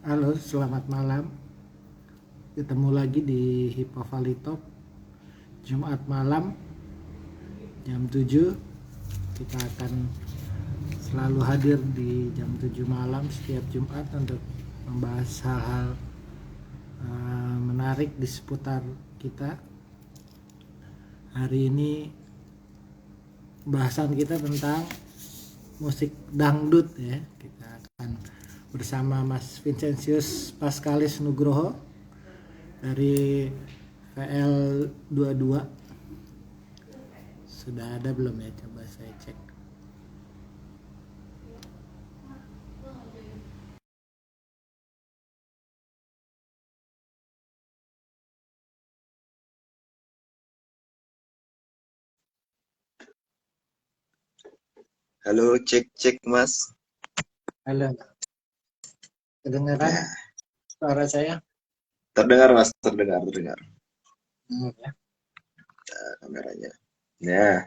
Halo, selamat malam. Ketemu lagi di Hippo Valley Talk. Jumat malam jam 7. Kita akan selalu hadir di jam 7 malam setiap Jumat untuk membahas hal-hal menarik di seputar kita. Hari ini bahasan kita tentang musik dangdut ya. Kita akan bersama Mas Vincentius Pascalis Nugroho dari VL22. Sudah ada belum ya? Coba saya cek. Halo, cek Mas. Halo. Kedengaran Ya, suara saya? terdengar Mas, terdengar. Ya. Nah, kameranya. Ya,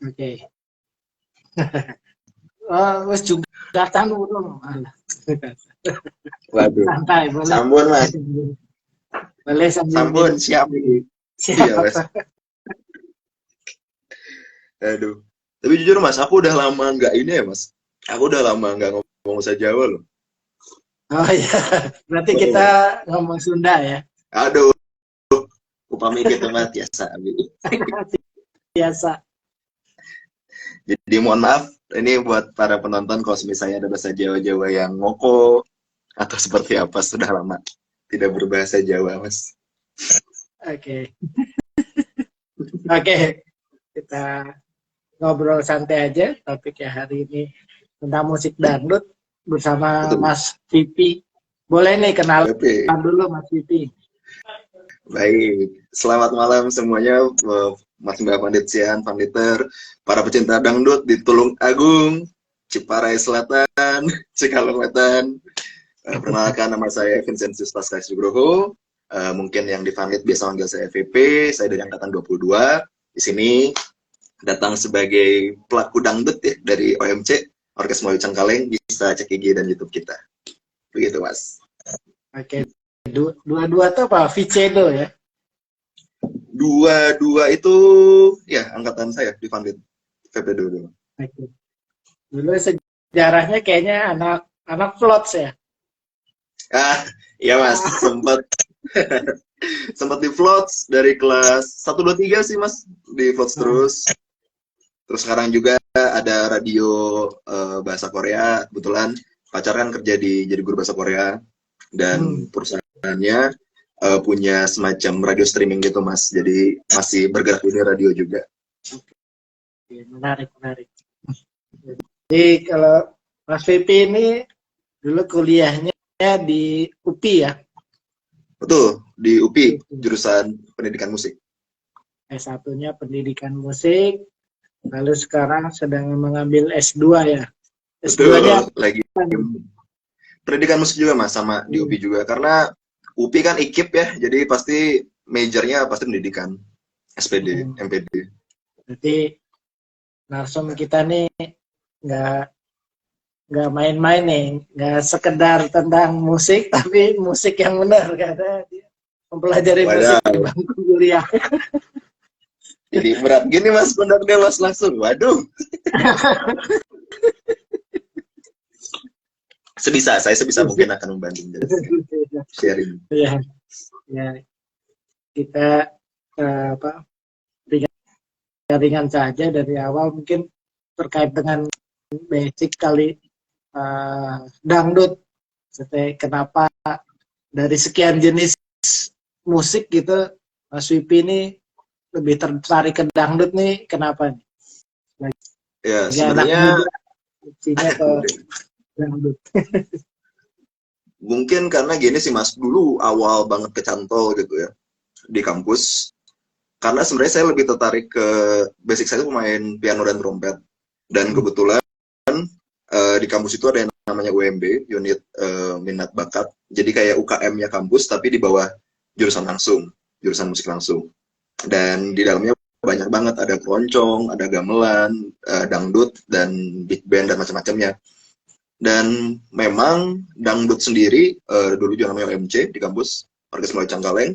Oke. Oh, wes juga datang dulu. waduh. Santai, boleh. Sambun Mas, Boleh sambil sambun minum. siap. Iya Mas. Siap. Aduh. Tapi jujur Mas, aku udah lama nggak ini ya Mas. Aku udah lama nggak ngomong bahasa Jawa loh. Oh iya, berarti kita ngomong Sunda ya. Aduh, upami kita mah biasa. Biasa. Jadi mohon maaf, ini buat para penonton kalau misalnya ada bahasa Jawa-Jawa yang ngoko atau seperti apa, sudah lama tidak berbahasa Jawa Mas. Oke. Oke. Kita ngobrol santai aja, topik ya hari ini tentang musik dangdut bersama Betul. Mas Vipi. Boleh nih kenalan Oke. dulu Mas Vipi. Baik, selamat malam semuanya, Mas Mbak Panditian, Panditer, para pecinta dangdut di Tulung Agung, Ciparai Selatan, Cikalong Wetan. Perkenalkan, nama saya Vincentius Pascalis Nugroho. Mungkin yang di Pandit biasa manggil saya VP, saya dari Angkatan 22. Di sini datang sebagai pelaku dangdut ya, dari OMC, Orkes Melayu Cengkaleng, bisa cek IG dan YouTube kita. Begitu, Mas. Oke. Dua-dua tuh apa? Vicedo ya? Dua itu ya angkatan saya di Pandit VP22. Oke. Dulu sejarahnya kayaknya anak floats ya? Iya Mas, sempat di floats dari kelas 1 2 3 sih Mas, di floats terus. Terus sekarang juga ada radio bahasa Korea, kebetulan pacar kan kerja jadi guru bahasa Korea dan perusahaannya punya semacam radio streaming gitu Mas. Jadi masih bergerak di radio juga. Oke, menarik. Jadi kalau Mas Vipi ini dulu kuliahnya di UPI ya? Betul, di UPI, jurusan pendidikan musik. S1-nya pendidikan musik, lalu sekarang sedang mengambil S2 ya? S2-nya lagi pendidikan musik juga Mas, sama di UPI juga. Karena UPI kan IKIP ya, jadi pasti majornya pasti pendidikan, SPD, MPD. Jadi langsung kita nih nggak main-main nih, nggak sekedar tentang musik, tapi musik yang benar karena dia mempelajari musik di bangku kuliah. Jadi berat gini Mas, pundaknya Mas langsung, waduh. Saya sebisa mungkin akan membantu sharing. Ya, kita ringan saja dari awal mungkin terkait dengan basic kali dangdut. Kenapa dari sekian jenis musik gitu Mas Wipi ini lebih tertarik ke dangdut nih, kenapa nih? Ya sebenarnya ke dangdut. Mungkin karena gini sih Mas, dulu awal banget kecantol gitu ya di kampus. Karena sebenarnya saya lebih tertarik ke basic, saya pemain piano dan trompet. Dan kebetulan di kampus itu ada yang namanya UMB, unit minat bakat. Jadi kayak UKM-nya kampus tapi di bawah jurusan musik langsung. Dan di dalamnya banyak banget, ada keroncong, ada gamelan, dangdut, dan big band dan macam-macamnya. Dan memang dangdut sendiri dulu juga namanya OMC di kampus Orkes Melayu Cangkaleng,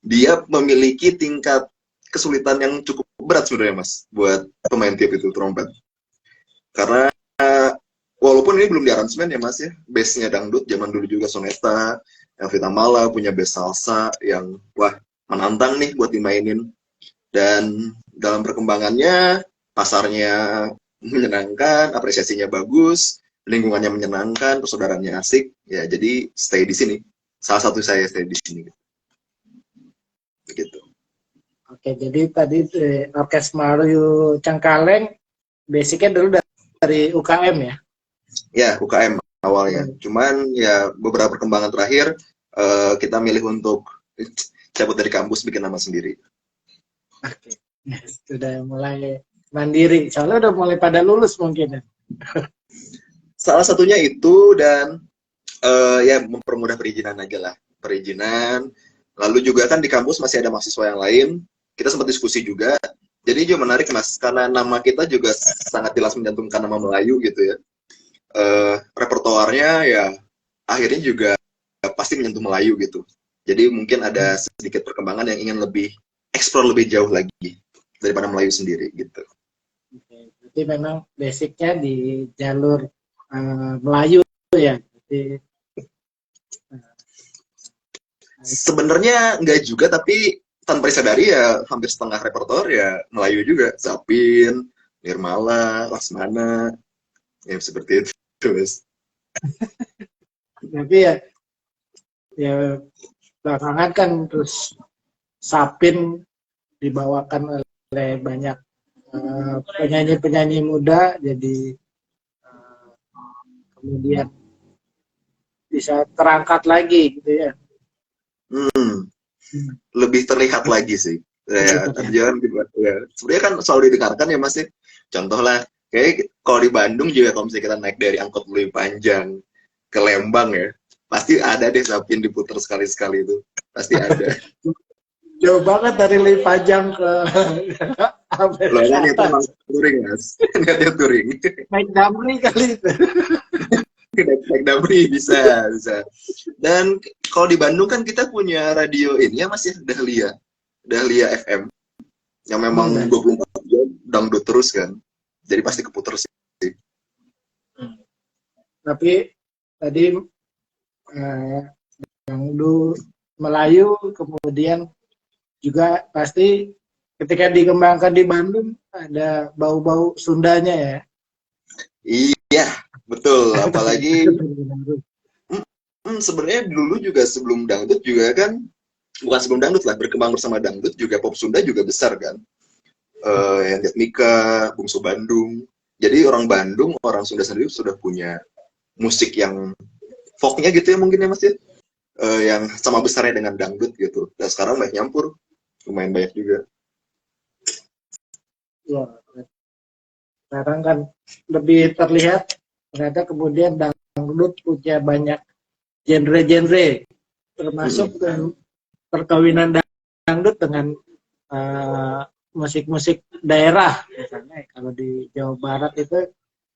dia memiliki tingkat kesulitan yang cukup berat sebenarnya Mas buat pemain tiup itu trompet. Karena walaupun ini belum diaransemen ya Mas ya, bass-nya dangdut zaman dulu juga soneta, Elvita Mala punya bass salsa yang wah menantang nih buat dimainin. Dan dalam perkembangannya pasarnya menyenangkan, apresiasinya bagus, lingkungannya menyenangkan, persaudaraannya asik, ya jadi stay di sini. Salah satu saya stay di sini. Begitu. Oke, jadi tadi Orkes Melayu Cangkaleng basicnya dulu dari UKM ya? Ya, UKM awalnya. Cuman ya beberapa perkembangan terakhir kita milih untuk cabut dari kampus bikin nama sendiri. Oke, sudah mulai mandiri. Soalnya udah mulai pada lulus mungkin ya? Salah satunya itu dan ya mempermudah perizinan aja lah. Perizinan. Lalu juga kan di kampus masih ada mahasiswa yang lain. Kita sempat diskusi juga. Jadi juga menarik Mas, karena nama kita juga sangat jelas mencantumkan nama Melayu gitu ya. Repertoarnya ya akhirnya juga pasti menyentuh Melayu gitu. Jadi mungkin ada sedikit perkembangan yang ingin lebih eksplor lebih jauh lagi daripada Melayu sendiri gitu. Oke, berarti memang basicnya di jalur Melayu ya. Jadi, sebenarnya enggak juga, tapi tanpa disadari ya hampir setengah repertoar ya Melayu juga. Zapin, Nirmala, Laksmana, ya seperti itu terus. tapi ya belakangan kan terus Sapin dibawakan oleh banyak penyanyi-penyanyi muda, jadi kemudian bisa terangkat lagi gitu ya. Lebih terlihat lagi sih. Ya, jangan ya. Sebenarnya kan selalu didengarkan ya Mas ya. Contoh lah, kayak kalau di Bandung juga kalau misalnya kita naik dari angkot lebih panjang ke Lembang ya, pasti ada deh Sapin diputar sekali-sekali itu. Pasti ada. Jauh banget dari Lipajang ke Loh kan itu emang touring Mas. Niatnya touring. naik Damri kali itu. Naik Damri bisa. Dan kalau di Bandung kan kita punya radio ini ya Mas ya, Dahlia FM. Yang memang 24 jam dangdut terus kan. Jadi pasti keputer sih. Tapi tadi dangdut Melayu kemudian juga pasti ketika dikembangkan di Bandung ada bau-bau Sundanya ya. Iya, betul. Apalagi sebenarnya dulu juga sebelum dangdut juga kan, bukan sebelum dangdut lah, berkembang bersama dangdut juga pop Sunda juga besar kan. Yang Mika, Bungsu Bandung. Jadi orang Bandung, orang Sunda sendiri sudah punya musik yang folknya gitu ya mungkin ya Mas ya. Yang sama besarnya dengan dangdut gitu. Dan sekarang banyak nyampur, lumayan banyak juga. Ya, sekarang kan lebih terlihat ternyata kemudian dangdut punya banyak genre-genre, termasuk perkawinan dangdut dengan musik-musik daerah. Misalnya kalau di Jawa Barat itu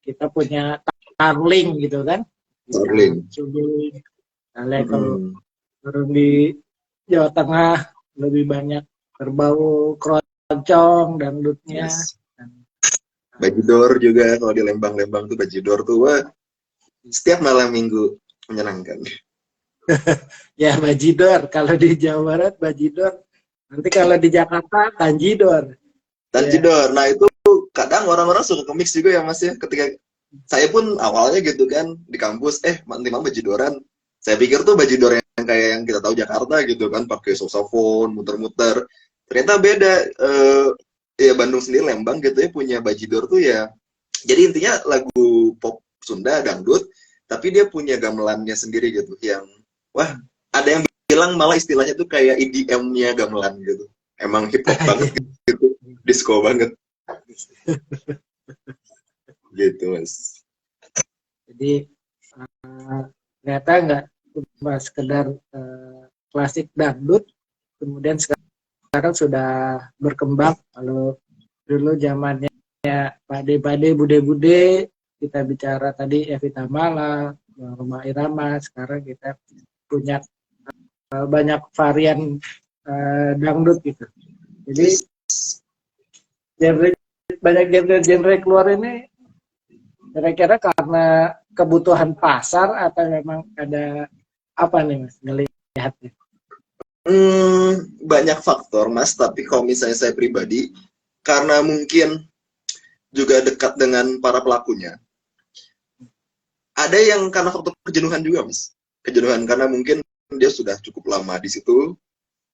kita punya tarling gitu kan, Tarling. Kalau turun di Jawa Tengah lebih banyak berbau keroncong dangdutnya. Yes. Bajidor juga kalau di Lembang-Lembang tuh Bajidor tuh wah, setiap malam minggu menyenangkan. Ya Bajidor, kalau di Jawa Barat Bajidor, nanti kalau di Jakarta Tanjidor. Tanjidor, nah itu kadang orang-orang suka ke-mix juga ya Mas ya, ketika saya pun awalnya gitu kan di kampus, nanti mah Bajidoran, saya pikir tuh Bajidor yang kayak yang kita tahu Jakarta gitu kan, pakai saksofon, muter-muter, ternyata beda. Ya Bandung sendiri, Lembang gitu ya punya Bajidor tuh ya, jadi intinya lagu pop Sunda, dangdut, tapi dia punya gamelannya sendiri gitu, yang wah ada yang bilang malah istilahnya tuh kayak EDM-nya gamelan gitu, emang hip hop banget gitu, disco banget gitu Mas. Jadi ternyata nggak cuma sekedar klasik dangdut, kemudian sekarang sekarang sudah berkembang. Kalau dulu zamannya Pade-Pade, Bude-Bude, kita bicara tadi Evita Mala, Rhoma Irama, sekarang kita punya banyak varian dangdut gitu. Jadi banyak genre keluar ini kira-kira karena kebutuhan pasar atau memang ada apa nih Mas melihatnya? Banyak faktor Mas, tapi kalau misalnya saya pribadi, karena mungkin juga dekat dengan para pelakunya, ada yang karena faktor kejenuhan juga Mas. Kejenuhan karena mungkin dia sudah cukup lama di situ,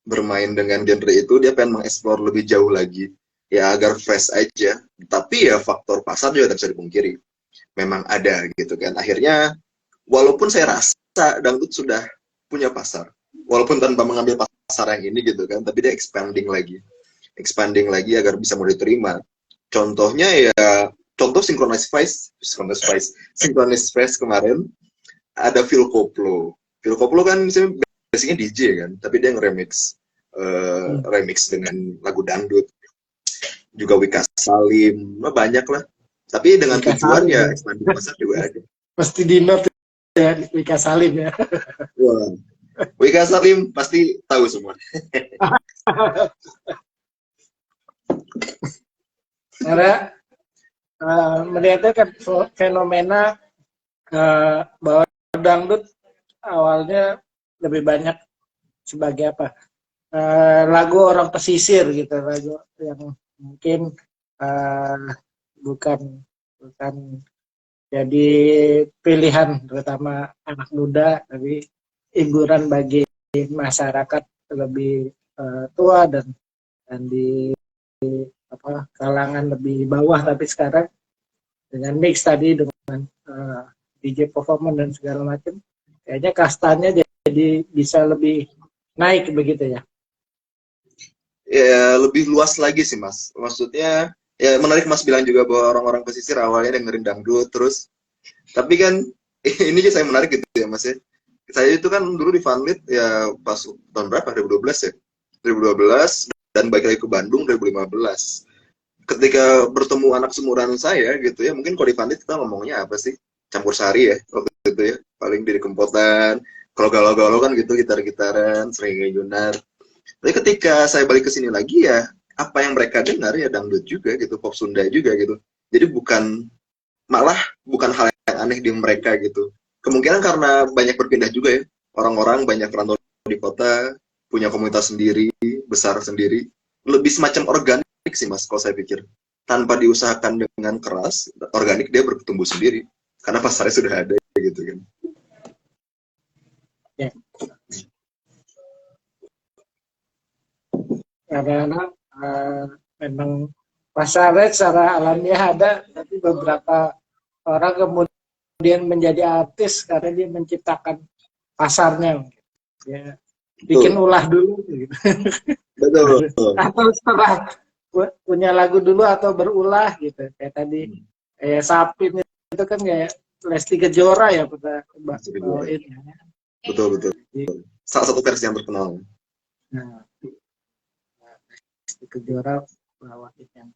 bermain dengan genre itu, dia pengen mengeksplor lebih jauh lagi, ya agar fresh aja. Tapi ya faktor pasar juga tidak bisa dipungkiri, memang ada gitu kan. Akhirnya, walaupun saya rasa dangdut sudah punya pasar, walaupun tanpa mengambil pasar yang ini gitu kan, tapi dia expanding lagi agar bisa mau diterima. Contohnya ya, contoh Synchronized Spice kemarin ada Phil Koplo. Phil Koplo kan basicnya DJ kan, tapi dia nge-remix remix dengan lagu dangdut. Juga Wika Salim, banyak lah. Tapi dengan Wika tujuan Salim, ya expanding pasar juga ada. Pasti di note ya Wika Salim ya. Wah. Wika Salim pasti tahu semua. Karena melihatnya kan fenomena bahwa dangdut awalnya lebih banyak sebagai apa? Lagu orang pesisir gitu, lagu yang mungkin bukan jadi pilihan terutama anak muda, tapi hiburan bagi masyarakat lebih tua dan di kalangan lebih bawah. Tapi sekarang dengan mix tadi dengan DJ performance dan segala macam, kayaknya kastanya jadi bisa lebih naik begitu ya. Ya lebih luas lagi sih Mas. Maksudnya ya menarik Mas bilang juga bahwa orang-orang pesisir awalnya dengerin dangdut terus. Tapi kan ini aja saya menarik gitu ya Mas ya. Saya itu kan dulu di Funlit ya pas tahun berapa? 2012 ya. 2012 dan balik lagi ke Bandung 2015. Ketika bertemu anak seumuran saya gitu ya, mungkin kalau di Funlit kita ngomongnya apa sih? Campur sari ya waktu itu ya. Paling diri kempotan, kalau galau-galau kan gitu gitar-gitaran, sering Yunar. Tapi ketika saya balik ke sini lagi ya, apa yang mereka dengar ya dangdut juga gitu, pop Sunda juga gitu. Jadi malah bukan hal yang aneh di mereka gitu. Kemungkinan karena banyak berpindah juga ya, orang-orang banyak perantau di kota, punya komunitas sendiri, besar sendiri, lebih semacam organik sih Mas, kalau saya pikir. Tanpa diusahakan dengan keras, organik dia bertumbuh sendiri, karena pasarnya sudah ada gitu kan. Ya. Karena memang pasarnya secara alamiah ada, tapi beberapa orang kemudian menjadi artis karena dia menciptakan pasarnya, ya bikin ulah dulu gitu. Betul. Atau setelah punya lagu dulu atau berulah gitu, kayak tadi kayak Sapin itu kan kayak Lesti Kejora ya pada bawain. Betul. Salah satu versi yang terkenal. Nah, Kejora bawain yang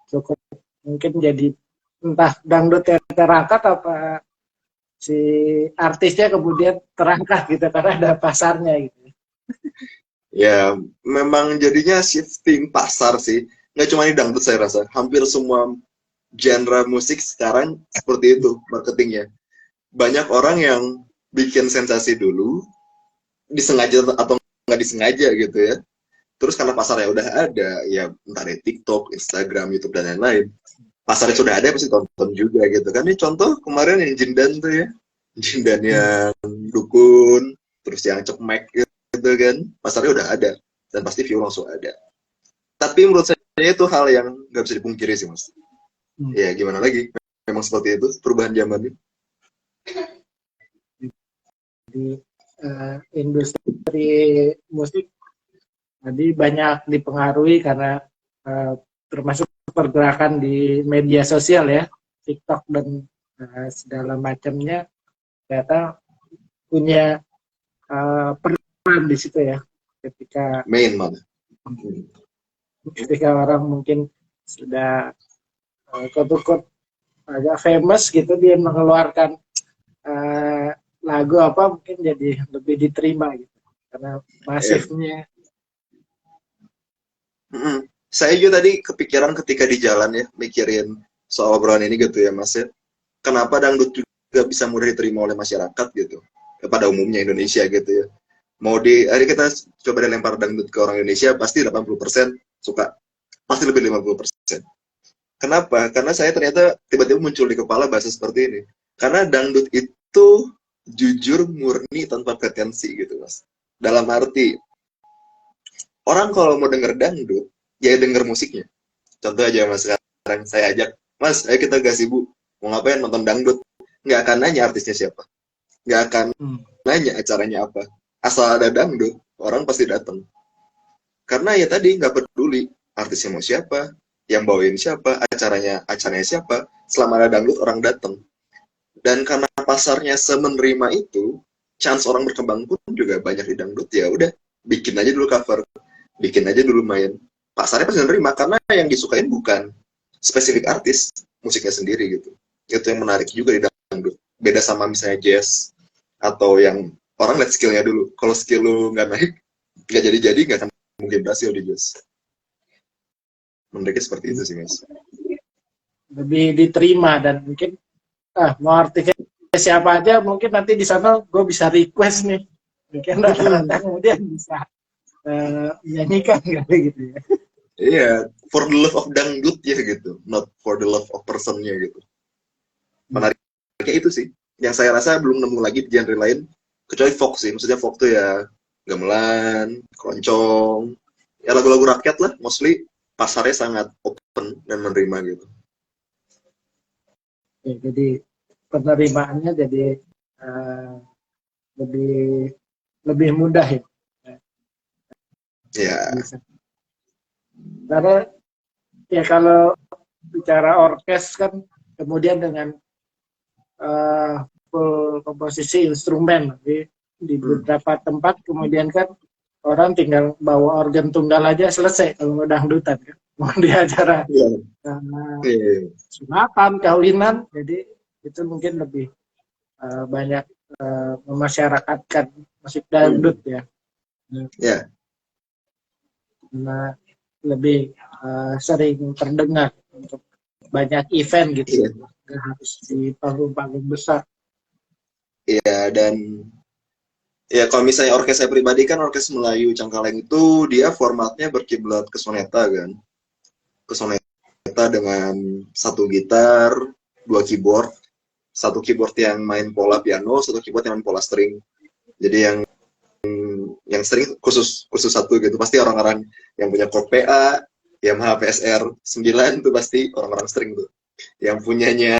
cukup mungkin jadi entah dangdut yang terangkat apa si artisnya kemudian terangkat gitu karena ada pasarnya gitu. Ya, memang jadinya shifting pasar sih. Nggak cuma di dangdut saya rasa, hampir semua genre musik sekarang seperti itu marketingnya. Banyak orang yang bikin sensasi dulu, disengaja atau nggak disengaja gitu ya. Terus karena pasarnya udah ada, ya entah dari TikTok, Instagram, YouTube, dan lain-lain. Pasarnya sudah ada, pasti tonton juga gitu kan. Ini contoh kemarin yang Jindan tuh ya. Jindan yang dukun, terus yang cekmek gitu kan. Pasarnya udah ada, dan pasti view langsung ada. Tapi menurut saya itu hal yang nggak bisa dipungkiri sih Mas. Ya gimana lagi, memang seperti itu perubahan zaman ini. Di industri musik tadi banyak dipengaruhi karena termasuk pergerakan di media sosial ya, TikTok dan segala macamnya, ternyata punya peran di situ ya, ketika main mana Ketika orang mungkin sudah quote-unquote agak famous gitu, dia mengeluarkan lagu apa, mungkin jadi lebih diterima gitu karena masifnya. Saya juga tadi kepikiran ketika di jalan ya mikirin soal obrolan ini gitu ya Mas ya, kenapa dangdut juga bisa mudah diterima oleh masyarakat gitu pada umumnya Indonesia gitu ya. Mau di hari kita coba dilempar dangdut ke orang Indonesia pasti 80% suka, pasti lebih 50%. Kenapa? Karena saya ternyata tiba-tiba muncul di kepala bahasa seperti ini. Karena dangdut itu jujur, murni, tanpa pretensi gitu Mas. Dalam arti, orang kalau mau denger dangdut, ya denger musiknya. Contoh aja Mas, sekarang saya ajak, Mas, ayo kita gas ibu, mau ngapain nonton dangdut? Nggak akan nanya artisnya siapa. Nggak akan nanya acaranya apa. Asal ada dangdut, orang pasti datang. Karena ya tadi nggak peduli artisnya mau siapa, yang bawain siapa, acaranya siapa, selama ada dangdut orang datang. Dan karena pasarnya semenerima itu, chance orang berkembang pun juga banyak di dangdut. Ya udah, bikin aja dulu cover, bikin aja dulu main. Pasarnya pasti menerima karena yang disukain bukan spesifik artis, musiknya sendiri gitu. Itu yang menarik juga di dangdut. Beda sama misalnya jazz atau yang orang lihat skillnya dulu. Kalau skill lu nggak naik, nggak jadi-jadi, nggak akan mungkin berhasil di jazz. Menurutnya seperti itu sih Mas. Lebih diterima dan mungkin mau artisnya siapa aja, mungkin nanti di sana gue bisa request nih, mungkin rata-rata kemudian bisa menyanyikan kali gitu ya. Iya, for the love of dangdut ya gitu, not for the love of personnya gitu. Menariknya itu sih, yang saya rasa belum nemu lagi di genre lain, kecuali folk sih. Maksudnya folk tuh ya gamelan, keroncong, ya lagu-lagu rakyat lah, mostly pasarnya sangat open dan menerima gitu. Ya, jadi penerimaannya jadi lebih mudah ya. Ya. Karena ya kalau bicara orkes kan kemudian dengan full komposisi instrumen di beberapa tempat kemudian kan orang tinggal bawa organ tunggal aja selesai kalau mau dangdutan kan, mau di acara sunatan, kawinan, jadi itu mungkin lebih banyak memasyarakatkan musik dangdut ya. Karena lebih sering terdengar untuk banyak event gitu, nggak harus di panggung-panggung besar. Iya, dan ya kalau misalnya orkes saya pribadi kan orkes Melayu Cangkaleng itu dia formatnya berkiblat ke soneta kan. Ke soneta dengan satu gitar, dua keyboard, satu keyboard yang main pola piano, satu keyboard yang main pola string. Jadi yang string khusus satu gitu. Pasti orang-orang yang punya chord PA, Yamaha PSR 9 itu pasti orang-orang string tuh. Yang punyanya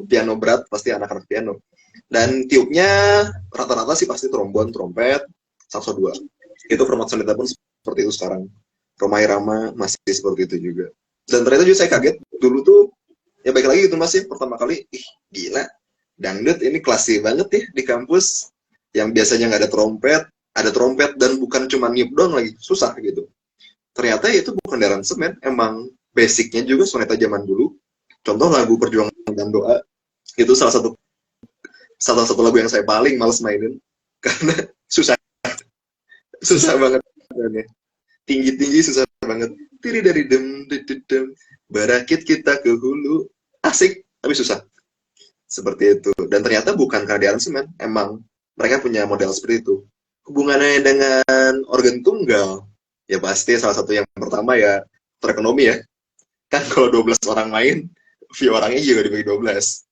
piano berat pasti anak-anak piano. Dan tiupnya rata-rata sih pasti trombon, trompet, sakso 2. Itu format soneta pun seperti itu sekarang. Roma Irama masih seperti itu juga. Dan ternyata juga saya kaget dulu tuh, ya baik lagi gitu Mas ya, pertama kali, gila, dangdut ini klasik banget ya di kampus. Yang biasanya nggak ada trompet dan bukan cuma niup doang lagi, susah gitu. Ternyata itu bukan di aransemen, emang basicnya juga soneta zaman dulu. Contoh lagu Perjuangan dan Doa, itu salah satu lagu yang saya paling males mainin karena susah banget, tinggi susah banget, tiri dari dem barakit kita ke hulu, asik tapi susah seperti itu. Dan ternyata bukan karena di aransemen, emang mereka punya model seperti itu. Hubungannya dengan organ tunggal ya pasti salah satu yang pertama ya terekonomi ya kan, kalau 12 orang main view orangnya juga dibagi 12.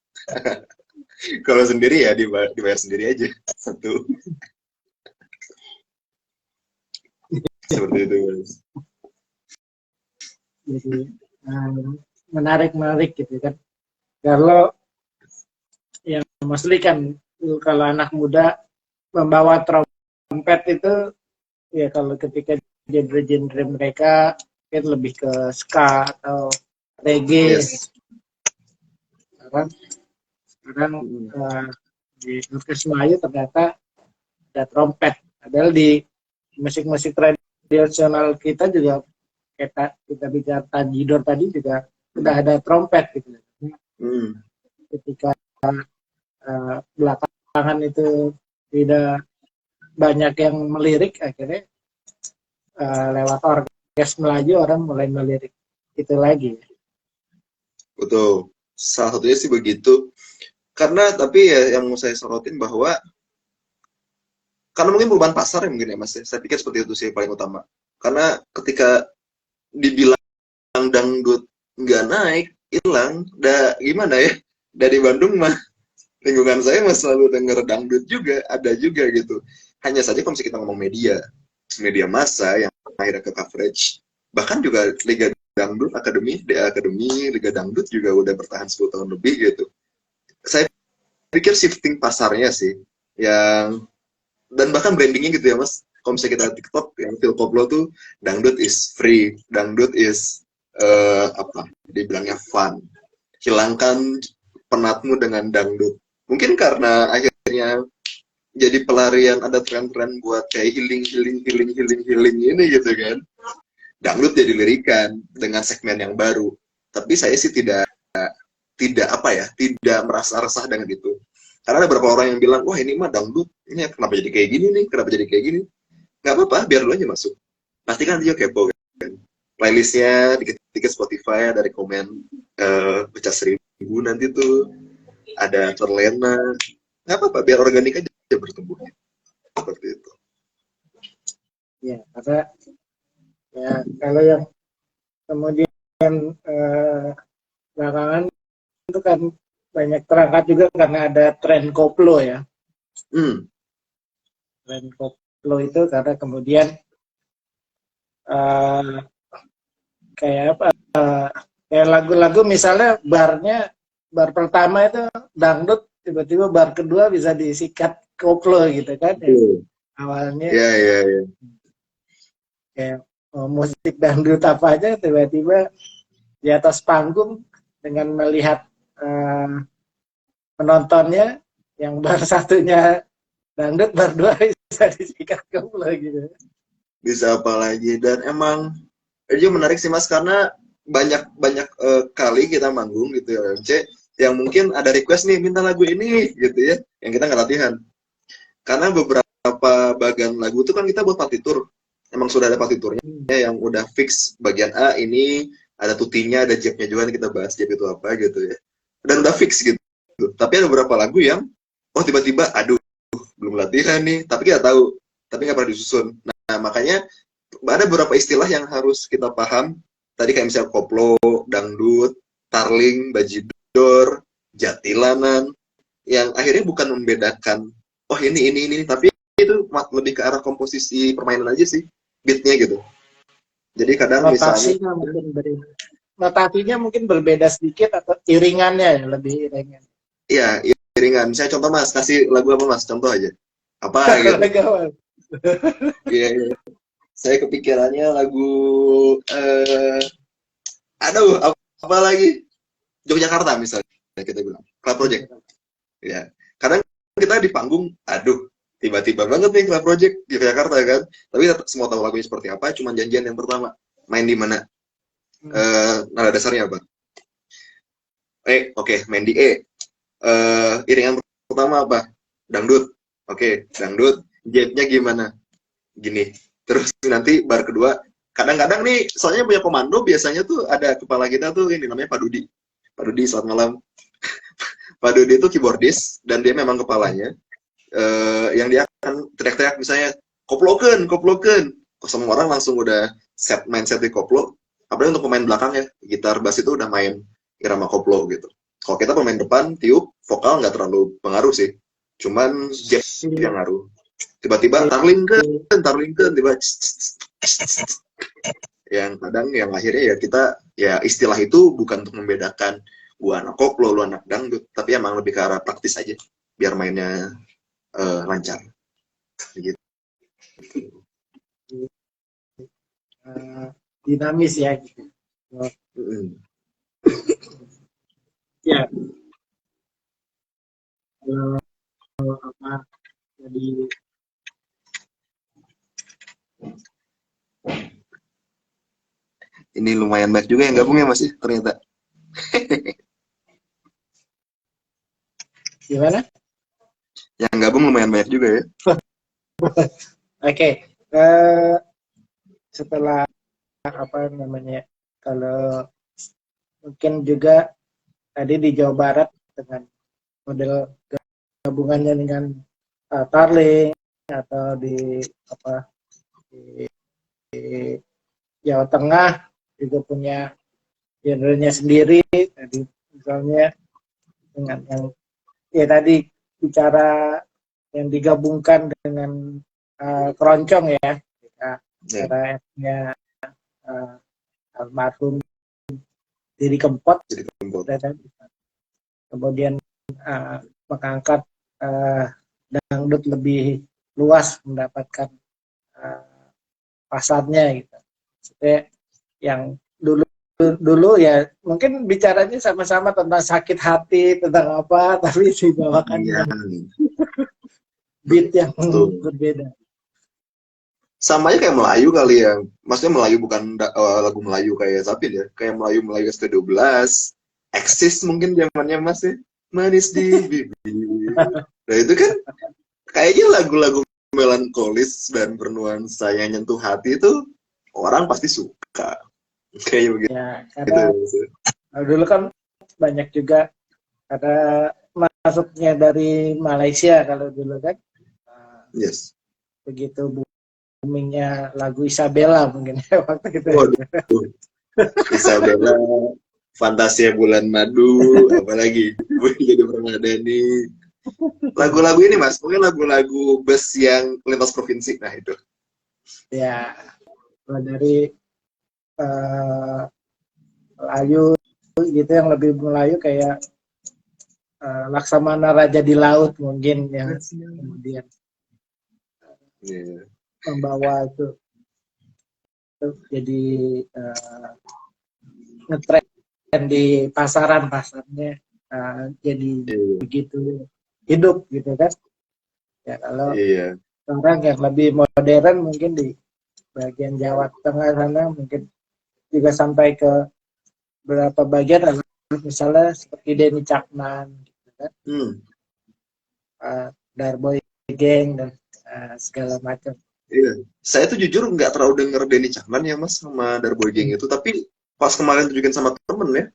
Kalau sendiri ya dibayar sendiri aja satu. Seperti itu guys. Jadi menarik gitu kan. Kalau yang mostly kan kalau anak muda membawa trompet itu ya kalau ketika genre-genre mereka kan lebih ke ska atau reggae. Sekarang di orkes Melayu ternyata ada trompet. Padahal di musik-musik tradisional tradisional kita juga kita bicara tajidor tadi juga udah ada trompet gitu. Ketika belakangan itu tidak banyak yang melirik, akhirnya lewat orkes Melayu orang mulai melirik itu lagi. Betul, salah satunya sih begitu. Karena tapi ya yang mau saya sorotin bahwa karena mungkin perubahan pasar ya mungkin ya Mas. Saya pikir seperti itu sih yang paling utama. Karena ketika dibilang dangdut nggak naik, hilang, gimana ya? Dari Bandung mah lingkungan saya mas selalu denger dangdut juga, ada juga gitu. Hanya saja kalau misalnya kita ngomong media massa yang akhirnya ke coverage, bahkan juga Liga Dangdut Akademi, Liga Dangdut juga udah bertahan 10 tahun lebih gitu. Saya pikir shifting pasarnya sih, yang dan bahkan brandingnya gitu ya mas. Kalau misalnya kita TikTok yang Phil Koplo tuh dangdut is free, dangdut is dibilangnya fun. Hilangkan penatmu dengan dangdut. Mungkin karena akhirnya jadi pelarian, ada tren-tren buat kayak healing ini gitu kan. Dangdut jadi lirikan dengan segmen yang baru. Tapi saya sih tidak merasa resah dengan itu. Karena ada beberapa orang yang bilang, wah ini mah dangdut, ini kenapa jadi kayak gini nih, kenapa jadi kayak gini. Gak apa-apa, biar lu aja masuk. Pasti kan dia kepo kan. Playlistnya dikit-dikit Spotify dari komen pecah 1000 nanti tuh ada terlena. Gak apa-apa, biar organik aja bertumbuh. Seperti itu. Ya, karena ya kalau yang kemudian belakangan itu kan banyak terangkat juga karena ada tren koplo ya. Tren koplo itu karena kemudian kayak apa? Kayak lagu-lagu misalnya bar pertama itu dangdut, tiba-tiba bar kedua bisa disikat koplo gitu kan ya. Awalnya kayak musik dangdut apa aja tiba-tiba di atas panggung dengan melihat penontonnya yang bar satunya dangdut, bar dua bisa disikat koplo gitu. Bisa apa lagi, dan emang itu menarik sih mas, karena banyak kali kita manggung gitu ya MC, yang mungkin ada request nih minta lagu ini gitu ya, yang kita nggak latihan. Karena beberapa bagian lagu itu kan kita buat partitur, emang sudah ada partiturnya yang udah fix bagian A ini ada tutinya, ada jabnya juga, kita bahas jab itu apa gitu ya, dan udah fix gitu. Tapi ada beberapa lagu yang tiba-tiba aduh belum latihan nih, tapi kita tahu, tapi nggak pernah disusun. Nah makanya ada beberapa istilah yang harus kita paham. Tadi kayak misalnya koplo, dangdut, tarling, bajidor, jatilanan, yang akhirnya bukan membedakan, oh ini, tapi itu lebih ke arah komposisi permainan aja sih, beatnya gitu. Jadi kadang notasinya misalnya notasinya mungkin berbeda sedikit atau iringannya ya lebih iringan. Iya, iringan. Saya contoh mas, kasih lagu apa mas? Contoh aja. Apa gitu? Iya. Saya kepikirannya lagu apa lagi? Yogyakarta misalnya kita bilang Club Project. Ya, kadang kita di panggung, tiba-tiba banget nih Club Project di Yogyakarta kan. Tapi semua tahu lagunya seperti apa, cuma janjian yang pertama. Main di mana? Nada dasarnya apa? Oke, main di E. Iringan pertama apa? Dangdut. Oke, dangdut. Jabnya gimana? Gini. Terus nanti bar kedua, kadang-kadang nih, soalnya punya komando, biasanya tuh ada kepala kita tuh ini namanya Pak Dudi. Pak Dudi, selamat malam. Pak Dudi itu keyboardis, dan dia memang kepalanya. Yang dia akan teriak-teriak misalnya, koploken. Semua orang langsung udah mindset di koplo. Apalagi untuk pemain belakang ya, gitar bass itu udah main irama koplo gitu. Kalau kita pemain depan, tiup, vokal nggak terlalu pengaruh sih. Cuman jazz yang ngaruh. Tiba-tiba tarlingken, tiba yang kadang yang akhirnya ya kita ya istilah itu bukan untuk membedakan gua anak koplo, lu anak dangdut, tapi emang lebih ke arah praktis aja biar mainnya lancar gitu. Dinamis ya gitu. Ya. Jadi ini lumayan banyak juga yang gabung ya Mas ya, ternyata. Gimana? Yang gabung lumayan banyak juga ya. Oke. Setelah apa namanya? Kalau mungkin juga tadi di Jawa Barat dengan model gabungannya dengan Tarling atau di apa di Jawa Tengah juga punya genrenya sendiri. Tadi misalnya dengan yang ya tadi bicara yang digabungkan dengan keroncong ya, caranya almarhum Didi Kempot, kemudian mengangkat dangdut lebih luas mendapatkan pasarnya gitu. Maksudnya yang dulu ya mungkin bicaranya sama-sama tentang sakit hati, tentang apa, tapi dibawakan dengan beat yang berbeda. Sama aja kayak Melayu kali ya. Maksudnya Melayu bukan lagu Melayu kayak Zapin ya. Kayak Melayu ST12. Eksis mungkin zamannya Mas ya. Manis di bibir. Nah itu kan kayaknya lagu-lagu melankolis dan bernuansa yang nyentuh hati itu orang pasti suka. Kayak begitu. Ya, karena dulu kan banyak juga ada masuknya dari Malaysia kalau dulu kan. Yes. Begitu boomingnya lagu Isabella mungkin waktu itu. Waduh. Isabella, Fantasia Bulan Madu, apalagi jadi Permadani. Lagu-lagu ini Mas, mungkin lagu-lagu bus yang lintas provinsi, nah itu. Ya, dari Melayu gitu yang lebih Melayu kayak Laksamana Raja di Laut mungkin yang kemudian membawa itu jadi ngetrend di pasarnya jadi begitu hidup gitu kan ya. Kalau orang yang lebih modern mungkin di bagian Jawa Tengah sana mungkin juga sampai ke beberapa bagian misalnya seperti Denny Caknan gitu kan. Darboy Gang dan segala macam. Iya, saya tuh jujur nggak terlalu denger Denny Caknan ya Mas sama Darboy Gang itu, tapi pas kemarin tunjukin sama temen ya,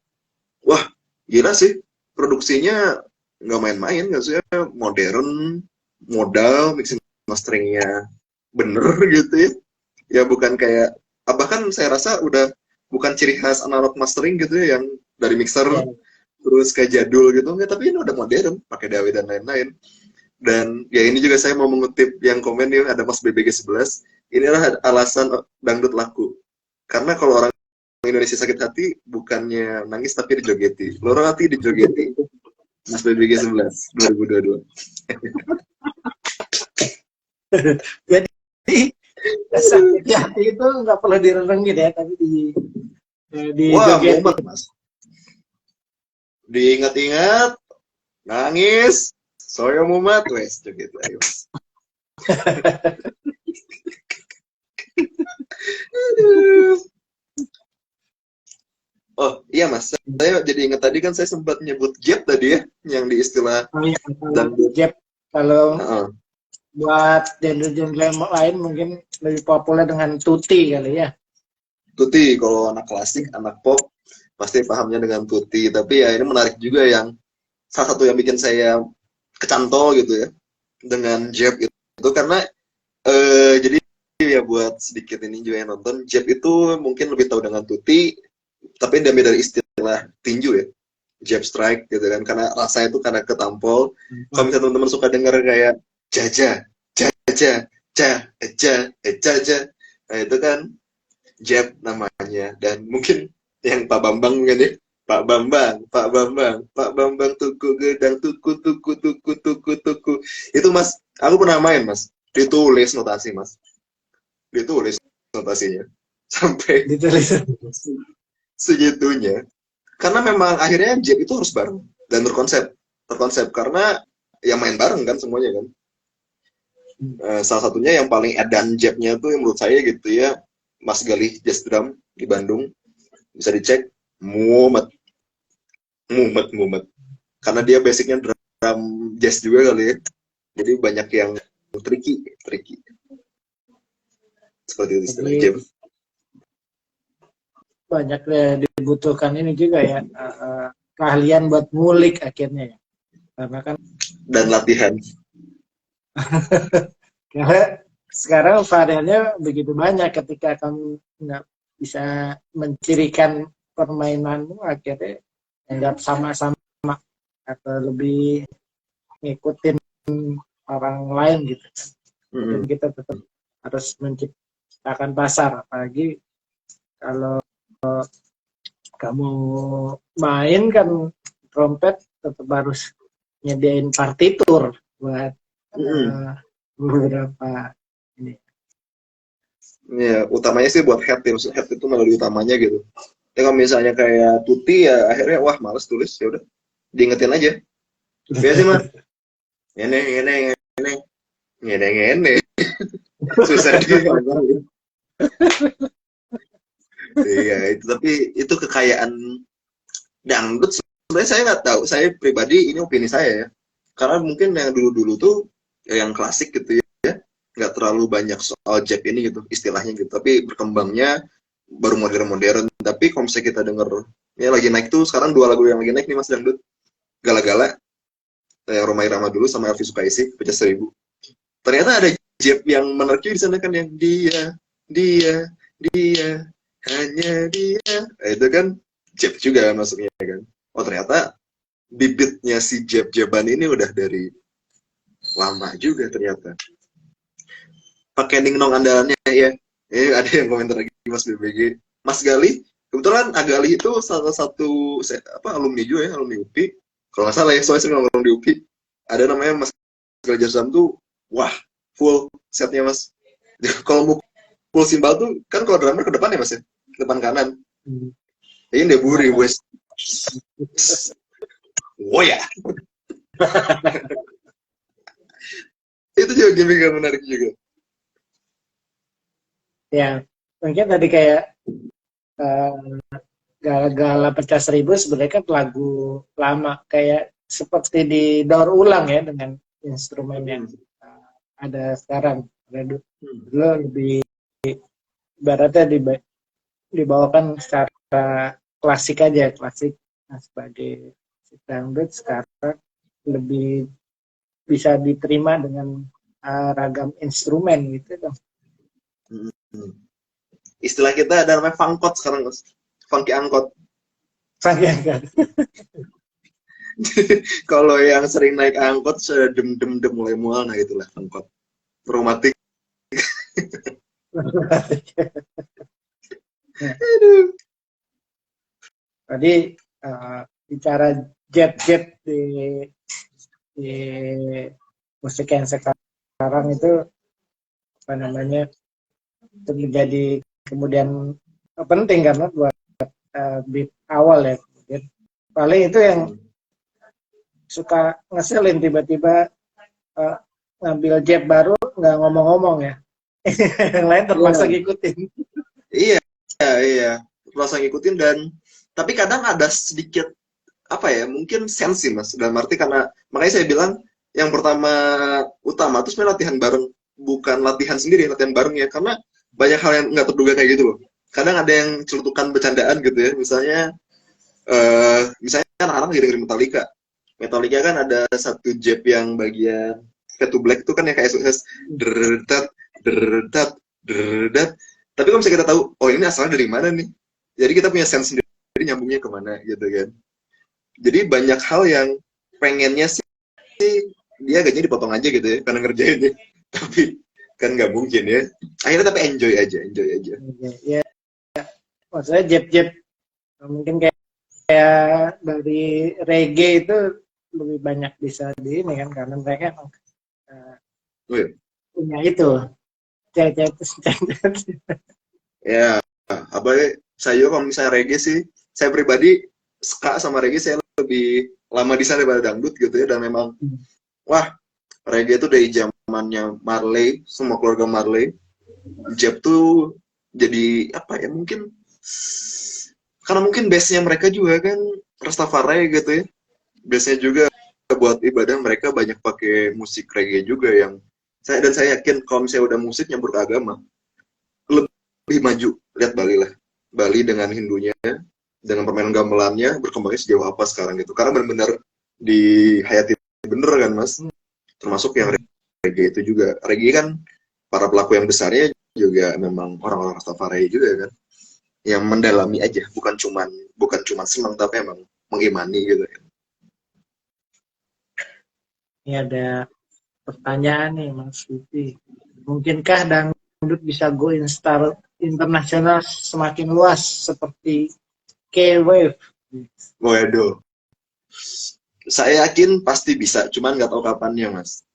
wah gila sih, produksinya nggak main-main, nggak sih, modern, modal, mixing masteringnya bener gitu ya. Ya bukan kayak, bahkan saya rasa udah bukan ciri khas analog mastering gitu ya, yang dari mixer terus kayak jadul gitu, enggak, tapi ini udah modern, pakai DAW dan lain-lain. Dan ya ini juga saya mau mengutip yang komen nih, ada Mas BBG11, inilah alasan dangdut laku. Karena kalau orang Indonesia sakit hati, bukannya nangis tapi dijogeti. Loro hati dijogeti. Mas BBG11, 2022. Jadi sakit hati itu nggak perlu direnengin ya, tapi di wah, mumet Mas. Diingat-ingat, nangis, soyo mumet, wes, joget ayo. Aduh. Oh iya Mas, saya jadi ingat tadi kan saya sempat nyebut Jeb tadi ya, yang di istilah dangdut. Jeb kalau buat genre-genre lain mungkin lebih populer dengan tutti kali ya. Tutti kalau anak klasik, anak pop pasti pahamnya dengan tutti. Tapi ya ini menarik juga, yang salah satu yang bikin saya kecantol gitu ya dengan Jeb itu karena jadi ya buat sedikit ini juga yang nonton, Jeb itu mungkin lebih tahu dengan tutti, tapi diambil dari istilah tinju ya, jab strike gitu kan, karena rasanya itu karena ketampol. Kalau misalnya teman-teman suka dengar kayak jaja, jaja, jaja, nah itu kan jab namanya. Dan mungkin yang Pak Bambang mungkin ya, Pak Bambang tuku gedang, tuku. Itu Mas, aku pernah main Mas, ditulis notasi Mas, ditulis notasinya sampai ditulis segitunya, karena memang akhirnya jab itu harus bareng dan terkonsep karena yang main bareng kan semuanya kan. Salah satunya yang paling edan jabnya tuh yang menurut saya gitu ya, Mas Galih Jazz Drum di Bandung, bisa dicek, mumet, mumet. Karena dia basicnya drum jazz juga kali ya. Jadi banyak yang tricky. Seperti itu istilah Jadi jam. banyak dibutuhkan ini juga ya, keahlian buat ngulik akhirnya ya. Karena kan Dan latihan. karena sekarang variannya begitu banyak, ketika kamu nggak bisa mencirikan permainanmu, akhirnya anggap sama-sama atau lebih ngikutin orang lain gitu. Dan kita tetap harus menciptakan pasar, apalagi kalau kamu main kan trompet, tetap harus nyediain partitur buat beberapa ini. Ya, utamanya sih buat head ya. Maksudnya head itu melodi utamanya gitu. Ya kalau misalnya kayak tutti ya akhirnya wah males tulis, ya udah diingetin aja. Biasa sih mah. Ngene. Susah dihafalin. Iya, itu tapi itu kekayaan dangdut sebenarnya saya nggak tahu. Saya pribadi ini opini saya ya. Karena mungkin yang dulu-dulu tuh ya yang klasik gitu ya, nggak terlalu banyak soal jazz ini gitu istilahnya gitu. Tapi berkembangnya baru modern-modern. Tapi kalau misalnya kita denger ya lagi naik tuh sekarang 2 lagu yang lagi naik nih Mas Dangdut. Gala-gala yang Rhoma Irama dulu sama Elvi Sukaesih, Pecah Seribu. Ternyata ada jazz yang menerki di sana kan yang dia hanya dia. Nah, itu kan jab juga masuknya kan. Oh ternyata bibitnya si jab-jaban ini udah dari lama juga ternyata. Pakai ningnong andalannya ya. Ada yang komentar lagi Mas BBG. Mas Gali, kebetulan Agali itu salah satu alumni juga ya, alumni UPI. Kalau nggak salah ya, soalnya sering ngomong di UPI. Ada namanya Mas Gali Jarzam tuh, wah full setnya Mas. Kalau full simbal tuh kan kalau drummer ke depan ya Mas ya, ke depan kanan. Ini dia buri wes. Oh ya. Itu juga gimmick yang menarik juga. Ya, mungkin tadi kayak Gala-Gala Pecah Seribu sebenarnya kan lagu lama, kayak seperti di daur ulang ya dengan instrumen yang ada sekarang. Dulu lebih ibaratnya dibawakan secara klasik aja, klasik. Nah, sebagai dangdut sekarang lebih bisa diterima dengan ragam instrumen gitu dong. Istilah kita ada namanya funkot sekarang Mas. Funky angkot. Funky angkot. Kalau yang sering naik angkot sudah dem mulai mual, nah itulah angkot romantik. Tadi bicara jet di musik yang sekarang itu apa namanya, itu menjadi kemudian penting karena buat beat awal ya. Paling itu yang suka ngeselin tiba-tiba ngambil jab baru nggak ngomong-ngomong ya. Yang lain terpaksa ngikutin. Iya, terpaksa ngikutin dan tapi kadang ada sedikit apa ya, mungkin sensi Mas. Dalam arti karena makanya saya bilang yang utama itu sebenarnya latihan bareng, bukan latihan sendiri, latihan bareng ya, karena banyak hal yang nggak terduga kayak gitu loh. Kadang ada yang celutukan bercandaan gitu ya, misalnya anak-anak dengerin Metallica kan ada satu jab yang bagian Fade to Black itu kan yang kayak sukses derdat. Tapi kalau misalnya kita tahu, oh ini asalnya dari mana nih, jadi kita punya sense sendiri nyambungnya kemana gitu kan. Jadi banyak hal yang pengennya sih dia agaknya dipotong aja gitu ya karena ngerjainnya, tapi kan nggak mungkin ya. Akhirnya tapi enjoy aja. Ya, maksudnya jab mungkin kayak dari reggae itu lebih banyak bisa di ini kan, karena mereka punya itu cecet. Ya, apalagi saya kalau misalnya reggae sih, saya pribadi ska sama reggae saya lebih lama di sana daripada dangdut gitu ya, dan memang wah reggae itu dari zamannya Marley, semua keluarga Marley. Jab tuh jadi apa ya, mungkin karena mungkin base-nya mereka juga kan Rastafari gitu ya. Base-nya juga buat ibadah mereka banyak pakai musik reggae juga yang saya yakin kalau misalnya udah musik nyampur ke agama lebih maju. Lihat Bali lah. Bali dengan Hindunya, dengan permainan gamelannya berkembangnya sejauh apa sekarang gitu. Karena benar-benar dihayati bener kan Mas. Termasuk yang reggae itu juga. Reggae kan para pelaku yang besarnya juga memang orang-orang Rastafari juga kan. Yang mendalami aja, bukan cuman senang tapi emang mengimani gitu kan. Ini ada pertanyaan nih Mas Lutfi. Mungkinkah dangdut bisa go internasional semakin luas seperti K-Wave? Waduh. Saya yakin pasti bisa, cuman nggak tahu kapannya Mas.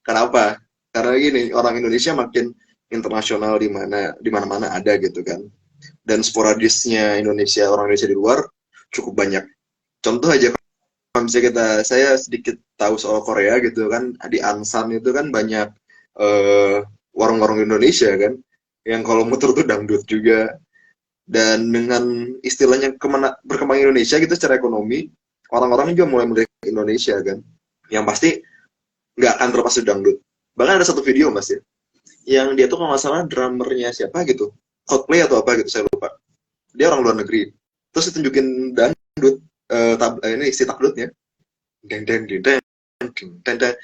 Kenapa? Karena gini, orang Indonesia makin internasional di mana-mana ada gitu kan. Dan sporadisnya orang Indonesia di luar cukup banyak. Contoh aja kalau misalnya saya sedikit tahu soal Korea gitu kan, di Ansan itu kan banyak warung-warung Indonesia kan, yang kalau muter tuh dangdut juga. Dan dengan istilahnya berkembang Indonesia gitu secara ekonomi, orang-orang juga mulai melihat Indonesia kan, yang pasti nggak akan terlepas dari dangdut. Bahkan ada satu video Mas ya, yang dia tuh kalau nggak salah drummernya siapa gitu, Coldplay atau apa gitu, saya lupa. Dia orang luar negeri. Terus ditunjukin dangdut, ini si takdutnya. Deng deng deng deng deng deng.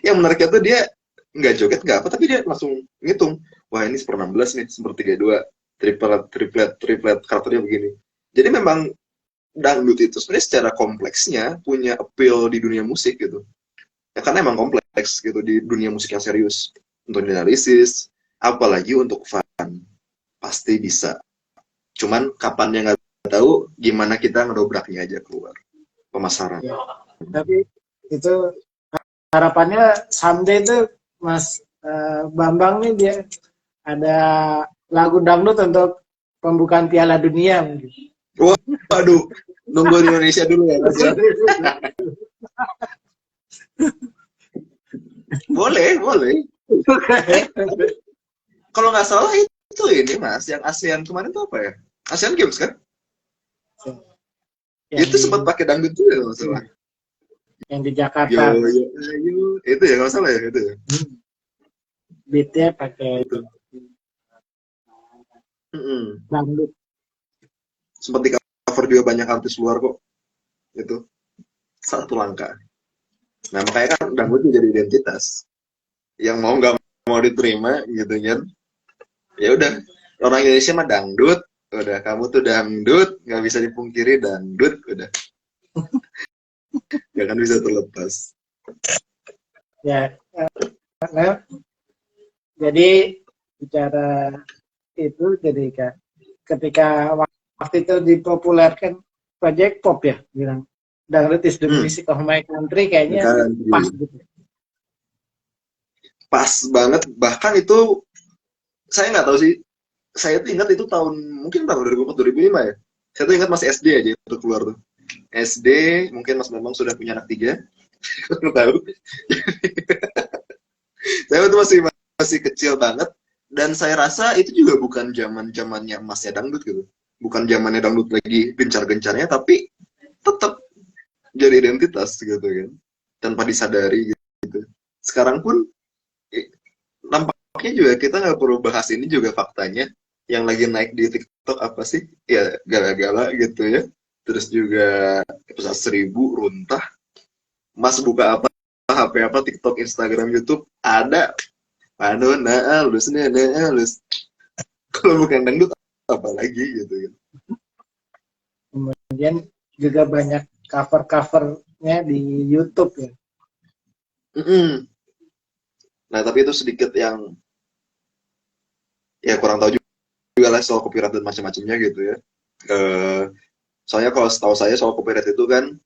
Yang menariknya tuh dia nggak joget nggak apa, tapi dia langsung ngitung. Wah ini 1/16 nih, 1/32, triplet karakternya begini. Jadi memang dangdut itu sebenarnya secara kompleksnya punya appeal di dunia musik gitu. Ya karena emang kompleks gitu di dunia musik yang serius. Untuk dianalisis, apalagi untuk fun, pasti bisa. Cuman kapannya nggak tahu, gimana kita ngedobraknya aja keluar pemasaran. Ya, tapi itu harapannya someday itu Mas Bambang nih dia ada lagu dangdut untuk pembukaan Piala Dunia mungkin. Waduh, nunggu di Indonesia dulu ya Mas. Boleh. Kalau nggak salah itu ini Mas, yang ASEAN kemarin itu apa ya? ASEAN Games kan? Itu sempat pakai dangdut juga kalau nggak salah. Yang di Jakarta. Yo. Itu ya nggak salah ya itu ya. Beatnya pakai itu. dangdut. Sempat di cover juga banyak artis luar kok. Itu satu langkah. Nah makanya kan dangdut jadi identitas. Yang mau nggak mau diterima gitu kan. Ya udah, orang Indonesia mah dangdut. Udah, kamu tuh dangdut, nggak bisa dipungkiri dangdut, udah. Gak akan bisa terlepas. Ya, jadi bicara itu, jadi ketika waktu itu dipopulerkan Project Pop ya, bilang dangdut is the music of my country, kayaknya pas gitu. Pas banget, bahkan itu saya nggak tahu sih. Saya tuh ingat itu mungkin tahun 2004-2005 ya. Saya tuh ingat masih SD aja itu keluar tuh. SD, mungkin Mas Bambang sudah punya anak 3. Nggak tahu. Saya tuh masih kecil banget. Dan saya rasa itu juga bukan zamannya emasnya dangdut gitu. Bukan zamannya dangdut lagi gencar-gencarnya, tapi tetap jadi identitas gitu kan. Tanpa disadari gitu. Sekarang pun nampaknya juga kita nggak perlu bahas ini juga faktanya. Yang lagi naik di TikTok apa sih? Ya gala-gala gitu ya. Terus juga episode 1000 runtah. Mas buka apa? HP apa? TikTok, Instagram, YouTube ada. Aduh, halus nih, halus. Kalau bukan dangdut apa lagi gitu. Kemudian juga banyak cover-covernya di YouTube ya. Nah tapi itu sedikit yang ya kurang tahu juga lah soal copyright dan macam-macamnya gitu ya. Soalnya kalau setahu saya soal copyright itu kan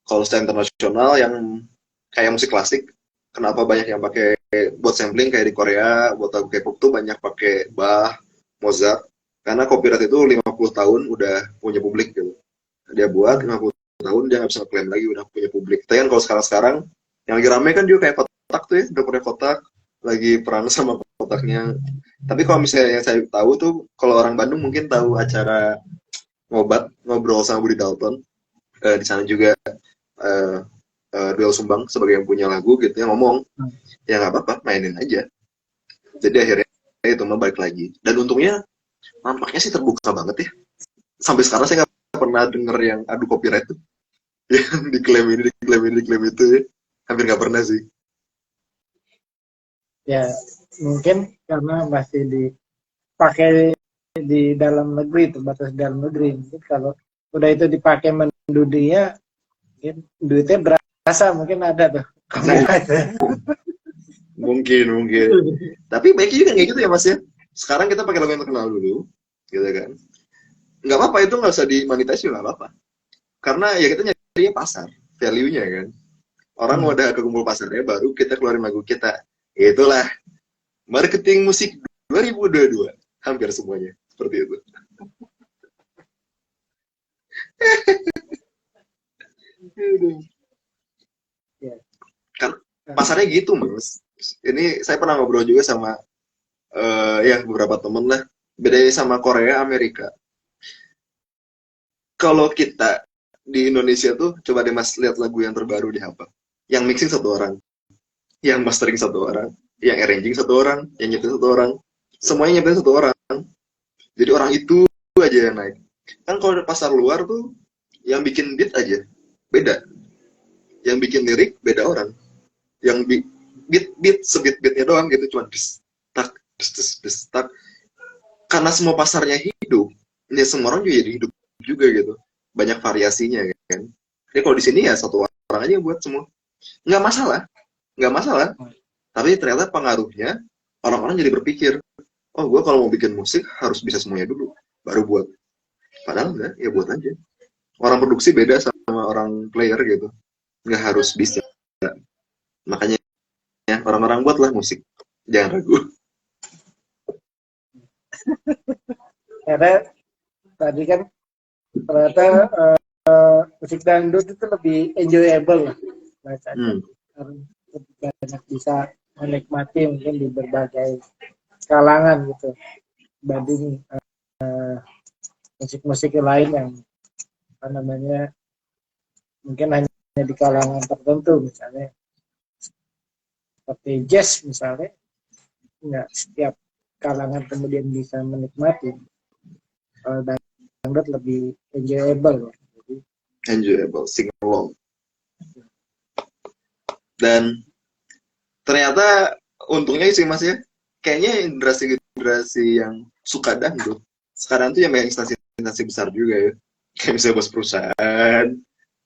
kalau secara internasional yang kayak musik klasik, kenapa banyak yang pakai buat sampling kayak di Korea, buat lagu K-pop tuh banyak pakai Bach, Mozart, karena copyright itu 50 tahun udah punya publik gitu. Dia buat 50 tahun dia nggak bisa klaim lagi udah punya publik. Tapi kan kalau sekarang yang lagi rame kan juga kayak kotak tuh ya, udah punya kotak, lagi perang sama kotaknya. Tapi kalau misalnya yang saya tahu tuh, kalau orang Bandung mungkin tahu acara ngobrol sama Budi Dalton. Di sana juga uh, Duel Sumbang sebagai yang punya lagu gitu ya ngomong, ya nggak apa-apa mainin aja. Jadi akhirnya itu mah balik lagi. Dan untungnya nampaknya sih terbuka banget ya. Sampai sekarang saya nggak pernah denger yang adu copyright tuh. Yang diklaim ini, diklaim itu ya. Hampir nggak pernah sih. Ya, mungkin karena masih dipakai di dalam negeri, terbatas dalam negeri. Mungkin kalau udah itu dipakai mendunia, mungkin duitnya berasa, mungkin ada tuh. Mungkin. Tapi baiknya juga kayak gitu ya Mas ya. Sekarang kita pakai lagu yang terkenal dulu, gitu kan. Nggak apa-apa, itu nggak usah dimonetize juga nggak apa-apa. Karena ya kita nyarinya pasar, value-nya kan. Orang udah kekumpul pasarnya, baru kita keluarin lagu kita. Itulah marketing musik 2022. Hampir semuanya seperti itu. Kan pasarnya gitu Mas. Ini saya pernah ngobrol juga sama ya beberapa temen lah. Bedanya sama Korea, Amerika. Kalau kita di Indonesia tuh, coba deh Mas lihat lagu yang terbaru di apa. Yang mixing satu orang, yang mastering satu orang, yang arranging satu orang, yang nyetir satu orang. Semuanya nyetir satu orang. Jadi orang itu aja yang naik. Kan kalau di pasar luar tuh, yang bikin beat aja beda. Yang bikin lirik beda orang. Yang beat sebit-beatnya doang gitu, cuma des, tak, tak. Karena semua pasarnya hidup, ya semua orang juga jadi hidup juga gitu. Banyak variasinya kan. Jadi kalau di sini ya satu orang aja yang buat semua. Nggak masalah. Tapi ternyata pengaruhnya orang-orang jadi berpikir, oh gue kalau mau bikin musik harus bisa semuanya dulu, baru buat. Padahal enggak, ya buat aja. Orang produksi beda sama orang player gitu. Nggak harus bisa. Makanya ya, orang-orang buatlah musik. Jangan ragu. Karena tadi kan ternyata musik dangdut itu lebih enjoyable lah bahasanya. Lebih banyak bisa menikmati mungkin di berbagai kalangan gitu dibanding musik-musik lain yang apa namanya mungkin hanya di kalangan tertentu, misalnya seperti jazz misalnya, nggak setiap kalangan kemudian bisa menikmati. Kalau dangdut lebih enjoyable. Jadi, enjoyable, sing along. Dan ternyata untungnya sih Mas ya, kayaknya generasi yang suka dangdut sekarang tuh yang banyak instansi besar juga ya. Kayak misalnya bos perusahaan,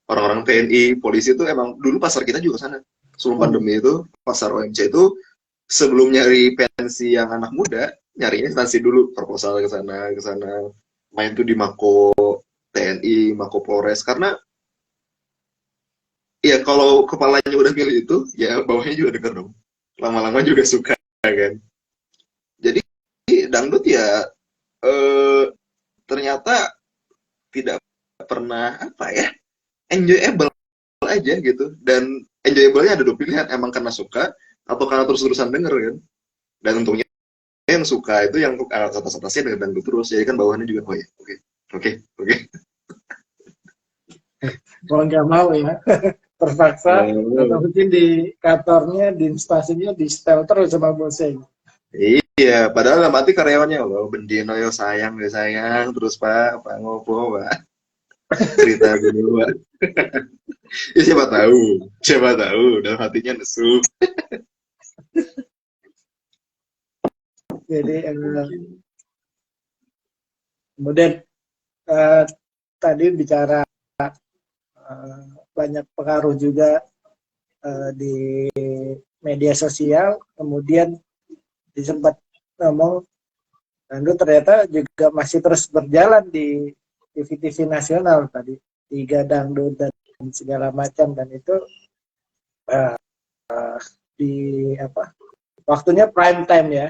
orang-orang TNI, polisi itu emang dulu pasar kita juga sana. Sebelum pandemi itu, pasar OMC itu sebelum nyari pensi yang anak muda, nyari instansi dulu, proposal ke sana, main tuh di Mako TNI, Mako Polres, karena ya kalau kepalanya udah milih itu, ya bawahnya juga denger dong. Lama-lama juga suka kan. Jadi dangdut ya ternyata tidak pernah apa ya, enjoyable aja gitu. Dan enjoyable-nya ada dua pilihan, emang karena suka atau karena terus-terusan denger kan. Dan untungnya yang suka itu yang atas-atasnya dengan dangdut terus, jadi kan bawahnya juga oh ya oke. kalau nggak mau ya terpaksa atau mungkin di kantornya, di instansinya di setel terus sama bosnya. Iya, padahal dalam hati karyawannya, oh bendino yo sayang terus pak ngopo pak cerita dulu pak. Ya siapa tahu dalam hatinya nesu. Jadi kemudian tadi bicara banyak pengaruh juga di media sosial, kemudian disempat ngomong dangdut ternyata juga masih terus berjalan di TV-TV nasional tadi, Tiga Dangdut dan segala macam, dan itu di apa waktunya prime time ya,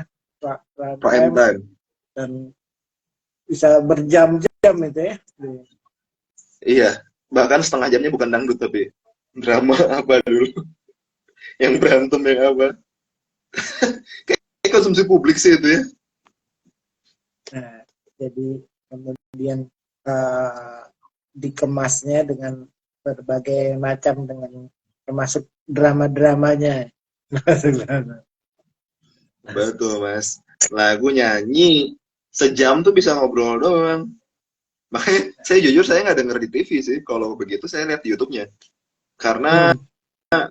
Prime time dan bisa berjam-jam itu ya. Iya, bahkan setengah jamnya bukan dangdut tapi drama apa dulu yang berantem yang apa. Kayak konsumsi publik sih itu ya. Nah, jadi kemudian uh, dikemasnya dengan berbagai macam, dengan termasuk drama-dramanya. Betul, Mas. Lagu nyanyi sejam tuh bisa ngobrol doang. Makanya saya jujur saya nggak denger di TV sih. Kalau begitu saya lihat di YouTube-nya. Karena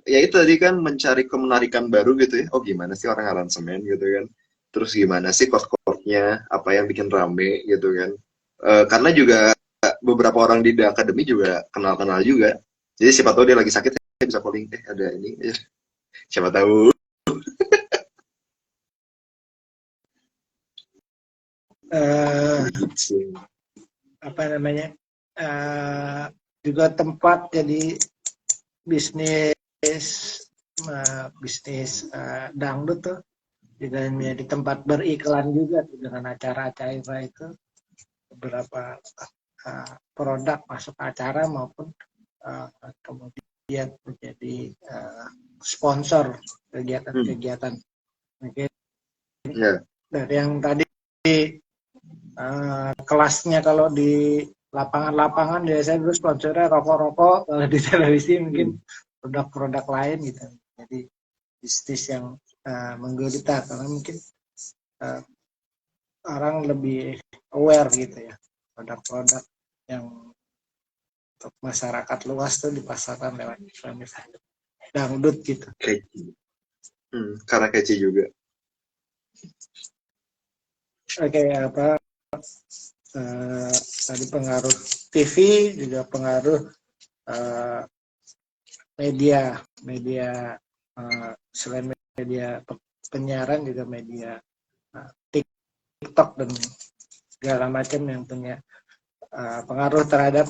ya itu tadi kan mencari kemenarikan baru gitu ya. Oh gimana sih orang aransemen gitu kan. Terus gimana sih chord-chordnya, apa yang bikin rame gitu kan. Karena juga beberapa orang di The Academy juga kenal-kenal juga. Jadi siapa tahu dia lagi sakit, saya bisa calling, ada ini. Ya. Siapa tahu. Apa namanya, juga tempat jadi bisnis dangdut tuh juga menjadi tempat beriklan juga tuh, dengan acara-acara itu beberapa produk masuk acara maupun kemudian menjadi sponsor kegiatan-kegiatan. Mungkin dari yang tadi kelasnya kalau di lapangan-lapangan biasanya dulu sponsornya rokok-rokok, kalau di televisi mungkin produk-produk lain gitu. Jadi bisnis yang menggurita karena mungkin orang lebih aware gitu ya, produk-produk yang untuk masyarakat luas tuh dipasarkan lewat dangdut gitu. Karena kece juga. Oke, apa tadi pengaruh TV, juga pengaruh media selain media penyiaran juga media TikTok dan segala macam yang punya pengaruh terhadap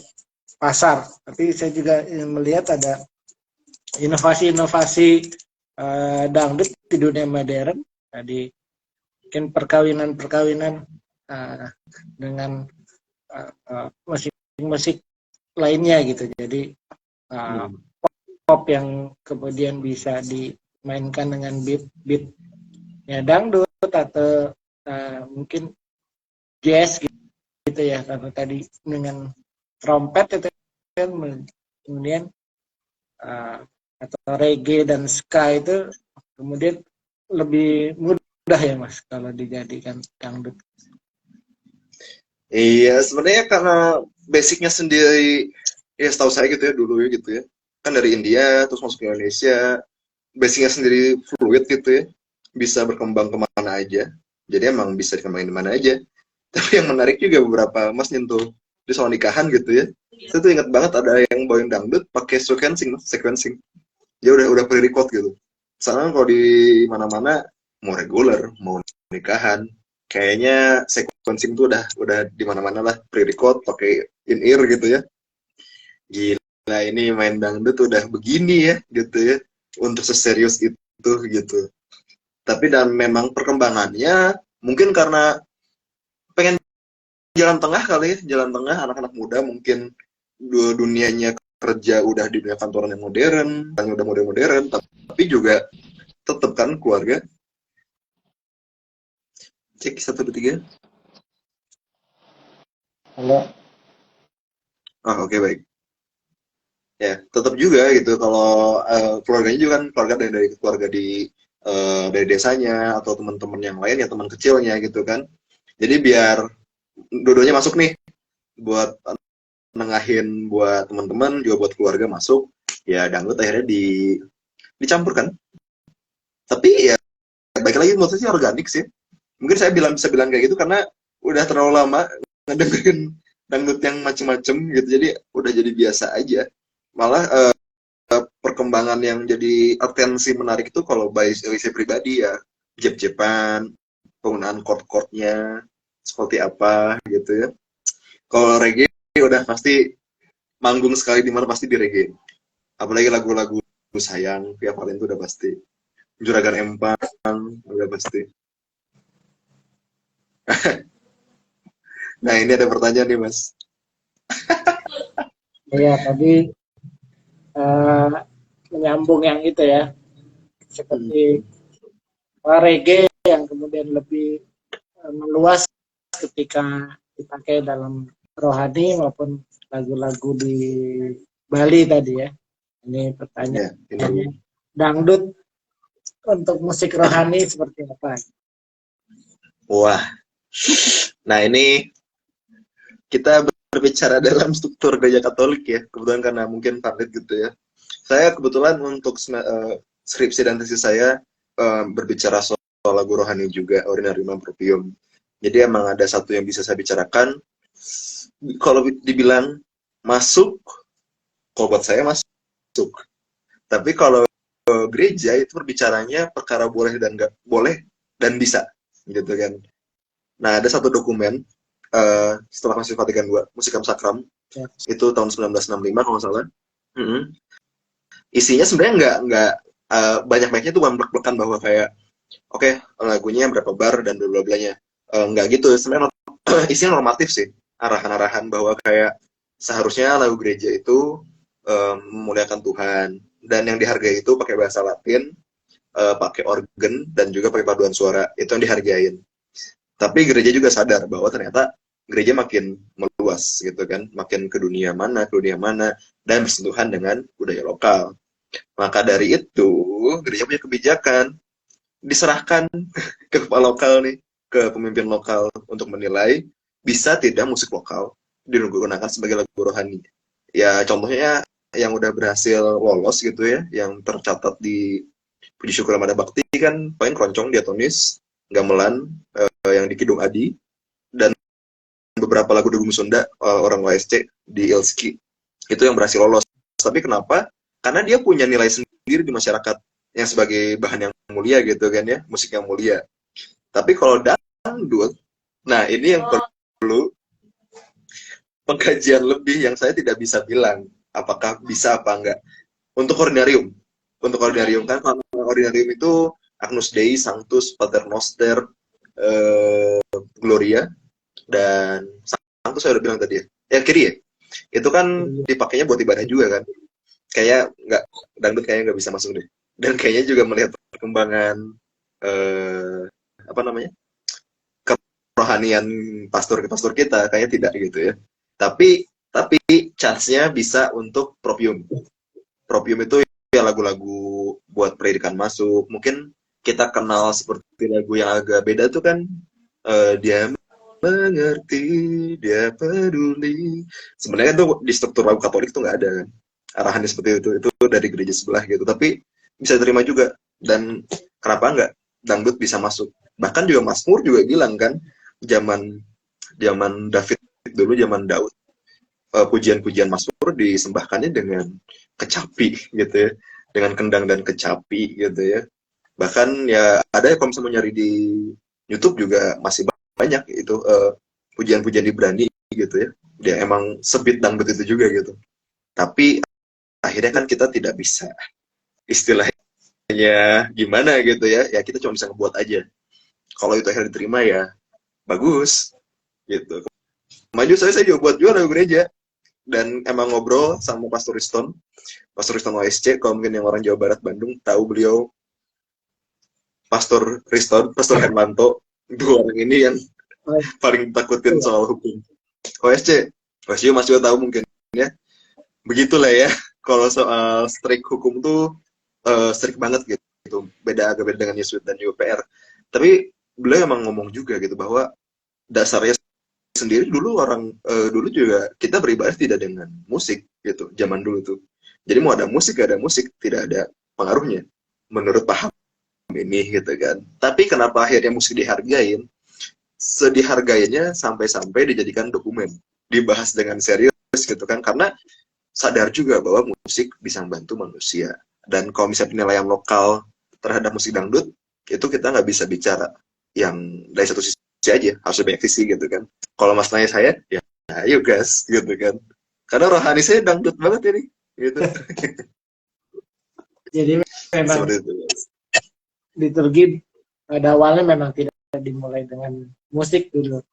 pasar. Tapi saya juga melihat ada inovasi-inovasi dangdut di dunia modern. Tadi mungkin perkawinan dengan musik-musik lainnya gitu. Jadi pop yang kemudian bisa dimainkan dengan beat ya dangdut atau mungkin jazz gitu ya, karena tadi dengan trompet itu kan, kemudian atau reggae dan ska itu kemudian lebih mudah ya Mas kalau dijadikan dangdut. Iya, sebenarnya karena basicnya sendiri, ya setahu saya gitu ya dulu ya gitu ya, kan dari India terus masuk ke Indonesia, basicnya sendiri fluid gitu ya, bisa berkembang kemana aja, jadi emang bisa dikembangin di mana aja. Tapi yang menarik juga beberapa Mas nyentuh di soal nikahan gitu ya, saya tuh ingat banget ada yang bawain dangdut pakai sequencing, dia udah pre-record gitu. Soalnya kalau di mana-mana mau reguler, mau nikahan, kayaknya sequencing tuh udah di mana-mana lah, pre-record pakai in ear gitu ya. Gila, ini main dangdut udah begini ya gitu ya, untuk seserius itu gitu. Tapi dan memang perkembangannya mungkin karena pengen jalan tengah kali ya, jalan tengah anak-anak muda mungkin dunianya kerja udah di dunia kantoran yang modern, udah modern, tapi juga tetap kan keluarga. Cek 1, 2, 3. Halo. Oke, baik. Ya, tetap juga gitu kalau keluarganya juga kan keluarga dari keluarga dari desanya atau teman-teman yang lain ya, teman kecilnya gitu kan. Jadi biar dua-duanya masuk nih, buat nengahin buat teman-teman juga buat keluarga masuk, ya dangdut akhirnya dicampurkan. Tapi ya baik lagi menurut saya sih organik sih. Mungkin saya bisa bilang kayak gitu karena udah terlalu lama ngedengerin dangdut yang macem-macem gitu, jadi udah jadi biasa aja. Malah perkembangan yang jadi atensi menarik itu kalau by saya pribadi ya, jep-jepan, penggunaan chord-chordnya seperti apa gitu ya. Kalau reggae udah pasti manggung sekali di mana pasti di reggae. Apalagi lagu-lagu sayang, Via Valen itu udah pasti. Juragan Empang udah pasti. Nah ini ada pertanyaan nih Mas. Iya, tadi menyambung yang itu ya, seperti reggae yang kemudian lebih meluas ketika dipakai dalam rohani maupun lagu-lagu di Bali tadi ya. Ini pertanyaannya, dangdut untuk musik rohani seperti apa? Wah, nah ini kita berbicara dalam struktur gereja Katolik ya, kebetulan karena mungkin pandit gitu ya. Saya kebetulan untuk skripsi dan tesis saya berbicara soal lagu rohani juga, Ordinarium Improprium. Jadi emang ada satu yang bisa saya bicarakan. Kalau dibilang masuk, kalau buat saya masuk. Tapi kalau gereja itu berbicaranya perkara boleh dan nggak boleh dan bisa, gitu kan. Nah ada satu dokumen setelah Konsil Vatikan II, Musicam Sacram, itu tahun 1965 kalau nggak salah. Isinya sebenarnya nggak banyak-banyaknya tuh blek-blekan bahwa kayak oke, lagunya berapa bar dan bla bla blanya. Nggak gitu, sebenarnya isinya normatif sih, arahan-arahan bahwa kayak seharusnya lagu gereja itu memuliakan Tuhan, dan yang dihargai itu pakai bahasa Latin, pakai organ, dan juga pakai paduan suara, itu yang dihargain. Tapi gereja juga sadar bahwa ternyata gereja makin meluas gitu kan, makin ke dunia mana, dan bersentuhan dengan budaya lokal. Maka dari itu, gereja punya kebijakan, diserahkan ke kepala lokal nih, ke pemimpin lokal untuk menilai bisa tidak musik lokal digunakan sebagai lagu rohani. Ya contohnya yang udah berhasil lolos gitu ya, yang tercatat di Puji Syukur Ramadan Bakti kan paling Keroncong, Diatonis, Gamelan, yang di Kidung Adi, dan beberapa lagu Dugum Sunda orang OSC di Ilski, itu yang berhasil lolos. Tapi kenapa? Karena dia punya nilai sendiri di masyarakat yang sebagai bahan yang mulia gitu kan ya, musik yang mulia. Tapi kalau dangdut, nah ini yang perlu pengkajian lebih yang saya tidak bisa bilang apakah bisa apa enggak. Untuk ordinarium kan, ordinarium itu Agnus Dei, Sanctus, Pater Noster, Gloria, dan Sanctus saya udah bilang tadi ya, Kyrie, itu kan dipakainya buat ibadah juga kan. Kayak nggak, dangdut kayaknya nggak bisa masuk deh. Dan kayaknya juga melihat perkembangan kerohanian pastor kita kayaknya tidak gitu ya. Tapi chance-nya bisa untuk propium. Propium itu ya lagu-lagu buat pendidikan masuk. Mungkin kita kenal seperti lagu yang agak beda tuh kan, dia mengerti, dia peduli. Sebenarnya tuh di struktur lagu Katolik tuh nggak ada kan arahannya seperti itu dari gereja sebelah gitu. Tapi bisa terima juga, dan kenapa nggak dangdut bisa masuk. Bahkan juga Mazmur juga bilang kan, zaman David dulu, zaman Daud, pujian-pujian Mazmur disembahkannya dengan kecapi gitu ya, dengan kendang dan kecapi gitu ya. Bahkan ya ada ya, kalau misalnya nyari di YouTube juga masih banyak itu pujian-pujian Ibrani gitu ya. Dia emang sebit dangdut itu juga gitu. Tapi akhirnya kan kita tidak bisa, istilahnya gimana gitu ya, ya kita cuma bisa ngebuat aja. Kalau itu akhirnya diterima ya bagus gitu. Maju saya juga buat juga lagu gereja, dan emang ngobrol sama Pastor Riston OSC. Kalau mungkin yang orang Jawa Barat Bandung tahu beliau, Pastor Riston, Pastor Hermanto, dua orang ini yang paling takutin soal hukum. OSC Mas juga tahu mungkin ya, begitulah ya. Kalau soal strict hukum tuh strict banget gitu, agak beda dengan Yesuit dan UPR. Tapi beliau emang ngomong juga gitu bahwa dasarnya sendiri dulu dulu juga kita beribadah tidak dengan musik gitu, zaman dulu tuh. Jadi mau ada musik gak ada musik tidak ada pengaruhnya menurut paham ini gitu kan. Tapi kenapa akhirnya musik dihargain? Sedihargainya sampai dijadikan dokumen, dibahas dengan serius gitu kan, karena sadar juga bahwa musik bisa membantu manusia. Dan kalau misalnya penilaian lokal terhadap musik dangdut, itu kita nggak bisa bicara yang dari satu sisi aja, harus banyak sisi gitu kan. Kalau mas nanya saya, ya ayo gas gitu kan. Karena rohani saya dangdut banget ini gitu. Jadi memang liturgi pada awalnya memang tidak dimulai dengan musik dulu.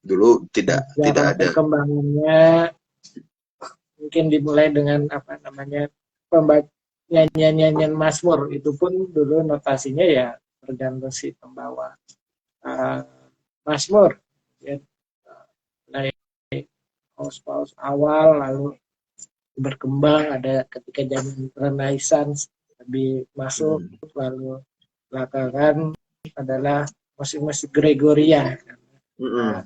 Dulu tidak ada. Perkembangannya mungkin dimulai dengan apa namanya, nyanyian Mazmur. Itu pun dulu notasinya ya tergantung si pembawa Mazmur ya. Nah, paus-paus awal, lalu berkembang, ada ketika zaman Renaissance lebih masuk, lalu belakangan adalah musik-musik Gregorian. Nah,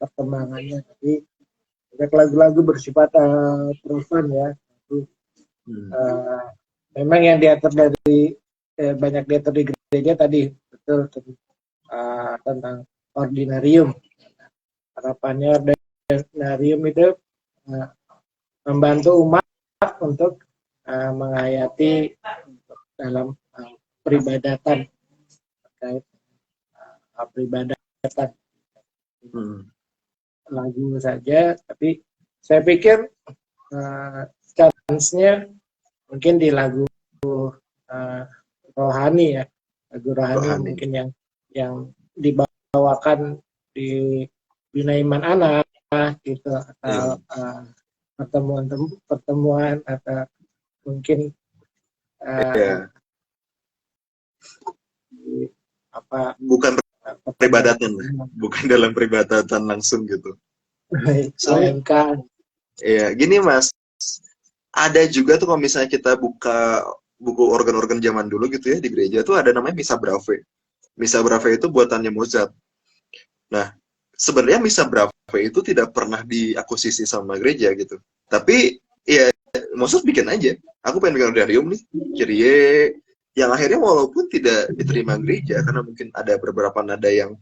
perkembangannya tapi banyak lagu-lagu bersifat profan ya. Memang yang diatur dari banyak diatur di gereja tadi betul tentang ordinarium. Harapannya ordinarium itu membantu umat untuk menghayati dalam peribadatan terkait peribadatan lagu saja, tapi saya pikir chance-nya mungkin di lagu rohani ya, lagu rohani mungkin yang dibawakan di Bina Iman Anak gitu, atau pertemuan atau mungkin bukan peribadatan, bukan dalam peribadatan langsung gitu. Ya, gini Mas, ada juga tuh kalau misalnya kita buka buku organ-organ zaman dulu gitu ya di gereja tuh ada namanya Missa Breve. Missa Breve itu buatannya Mozart. Nah, sebenarnya Missa Breve itu tidak pernah diakuisisi sama gereja gitu. Tapi ya Mozart bikin aja. Aku pengen bikin ordinarium nih, Kyrie, yang akhirnya walaupun tidak diterima gereja karena mungkin ada beberapa nada yang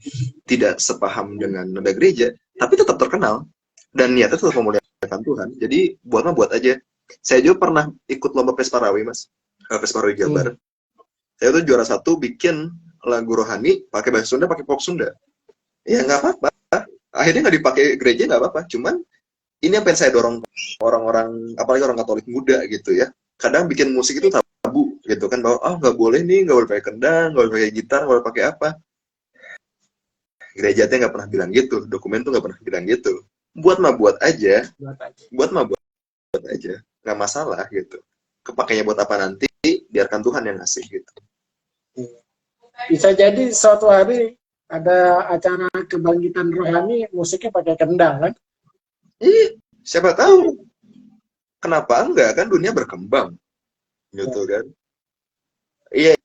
tidak sepaham dengan nada gereja, tapi tetap terkenal dan niatnya tetap memuliakan Tuhan. Jadi buat aja. Saya juga pernah ikut lomba Pesparawi, Mas. Pesparawi Jabar. Saya tuh juara 1 bikin lagu rohani pakai bahasa Sunda, pakai pop Sunda. Ya nggak apa-apa. Akhirnya nggak dipakai gereja nggak apa-apa. Cuman ini apa yang saya dorong orang-orang, apalagi orang Katolik muda gitu ya. Kadang bikin musik itu tabu gitu kan, bahwa nggak boleh nih, nggak boleh pakai kendang, nggak boleh pakai gitar, nggak boleh pakai apa. Gereja tuh nggak pernah bilang gitu, dokumen tuh nggak pernah bilang gitu. Buat aja, buat aja, nggak masalah gitu. Kepakainya buat apa nanti, biarkan Tuhan yang ngasih gitu. Bisa jadi suatu hari ada acara kebangkitan rohani, musiknya pakai kendang kan? Siapa tahu. Kenapa enggak, kan dunia berkembang gitu kan. Iya,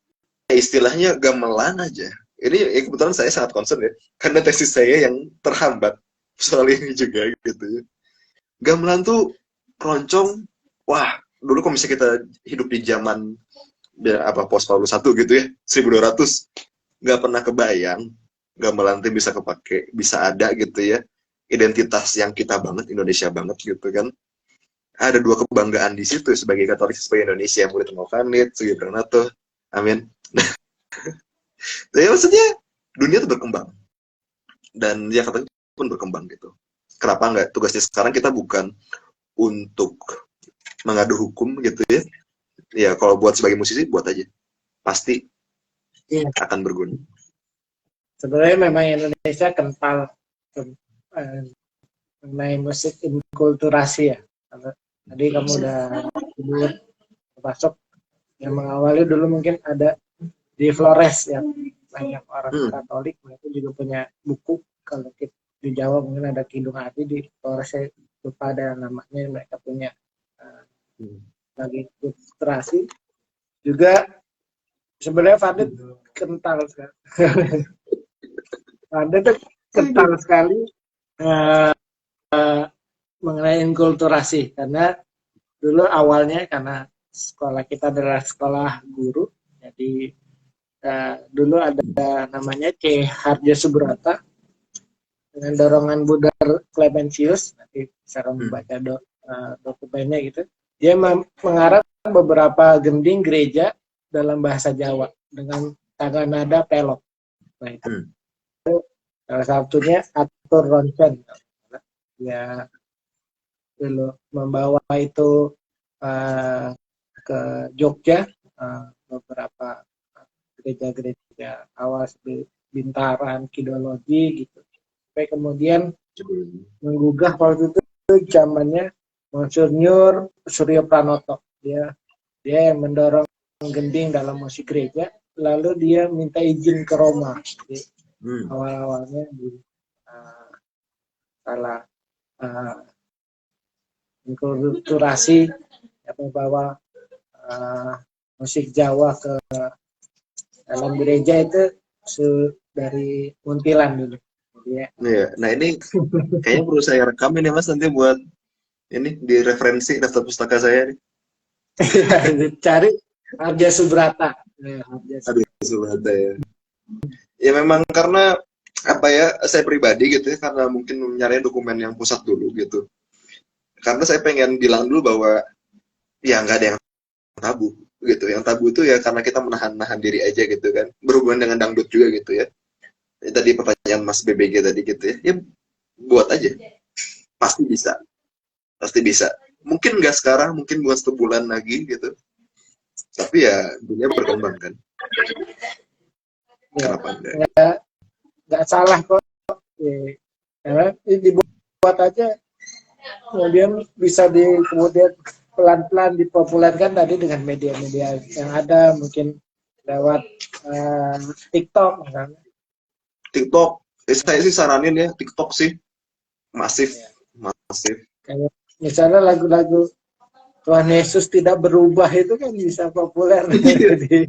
istilahnya gamelan aja. Ini kebetulan saya sangat concern ya, karena tesis saya yang terhambat soal ini juga gitu ya. Gamelan tuh keroncong, wah, dulu kalau misalnya kita hidup di zaman Paus Paulus I gitu ya, 1200, nggak pernah kebayang gamelan tuh bisa kepake, bisa ada gitu ya. Identitas yang kita banget, Indonesia banget gitu kan. Ada 2 kebanggaan di situ sebagai Katolik, sebagai Indonesia, murid Novanit, Sugi Pranato, amin. Jadi maksudnya dunia itu berkembang dan ya Katolik pun berkembang gitu. Kenapa enggak? Tugasnya sekarang kita bukan untuk mengadu hukum gitu ya. Ya kalau buat sebagai musisi buat aja, pasti akan berguna. Sebenarnya memang Indonesia kental mengenai musik inkulturasi ya. Tadi kamu udah sebut, termasuk yang mengawali dulu mungkin ada di Flores yang banyak orang Katolik, mereka juga punya buku. Kalau di Jawa mungkin ada Kidung Hati, di Flores saya lupa ada namanya, mereka punya lagi ilustrasi juga. Sebenarnya Fadit kental sekali. Fadit tuh kental sekali mengenai inkulturasi, karena dulu awalnya karena sekolah kita adalah sekolah guru, jadi dulu ada namanya C. Harjo Subrata dengan dorongan Budar Clementius, nanti bisa kamu baca dokumennya gitu. Dia mengarang beberapa gending gereja dalam bahasa Jawa dengan tangga nada pelok. Nah, itu salah satunya Atur Ronsen. Ya, dulu membawa itu ke Jogja, beberapa gereja-gereja awal seperti Bintaran, Kidologi gitu. Sampai kemudian menggugah waktu itu zamannya Monsinyur Suryo Pranoto. Dia yang mendorong gending dalam musik gereja, lalu dia minta izin ke Roma. Jadi, awal-awalnya di salah uh, inkulturasi yang membawa musik Jawa ke dalam gereja itu dari Muntilan dulu. Ya. Iya. Nah ini kayaknya perlu saya rekam ini Mas nanti buat ini di referensi daftar pustaka saya nih. Cari Harja Subrata. Aduh, Subrata ya. Ya memang karena apa ya, saya pribadi gitu ya, karena mungkin nyari dokumen yang pusat dulu gitu. Karena saya pengen bilang dulu bahwa ya nggak ada yang tabu gitu. Yang tabu itu ya karena kita menahan-nahan diri aja gitu kan. Berhubungan dengan dangdut juga gitu ya. Tadi pertanyaan Mas BBG tadi gitu ya. Ya buat aja. Pasti bisa. Pasti bisa. Mungkin nggak sekarang, mungkin buat 1 bulan lagi gitu. Tapi ya dunia berkembang kan. Kenapa enggak? Nggak salah kok. Ya, dibuat aja. Kemudian bisa kemudian pelan-pelan dipopulerkan tadi dengan media-media yang ada, mungkin lewat TikTok misalnya. TikTok, saya sih saranin ya TikTok sih masif. Kayak misalnya lagu-lagu Tuhan Yesus tidak berubah itu kan bisa populer. Jadi,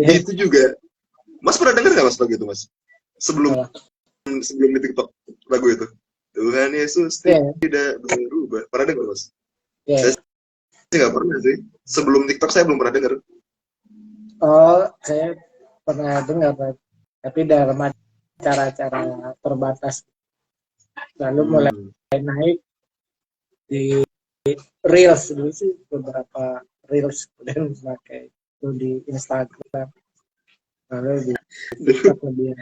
itu juga. Mas pernah dengar nggak Mas lagu itu Mas? Sebelum di TikTok lagu itu. Tuhan Yesus tidak berubah. Pernah dengar Mas? Saya sih nggak pernah sih. Sebelum TikTok saya belum pernah dengar. Oh, saya pernah dengar, tapi dalam acara-acara terbatas. Lalu mulai naik di Reels dulu sih, beberapa Reels kemudian pakai itu di Instagram. Lalu di TikTok lebih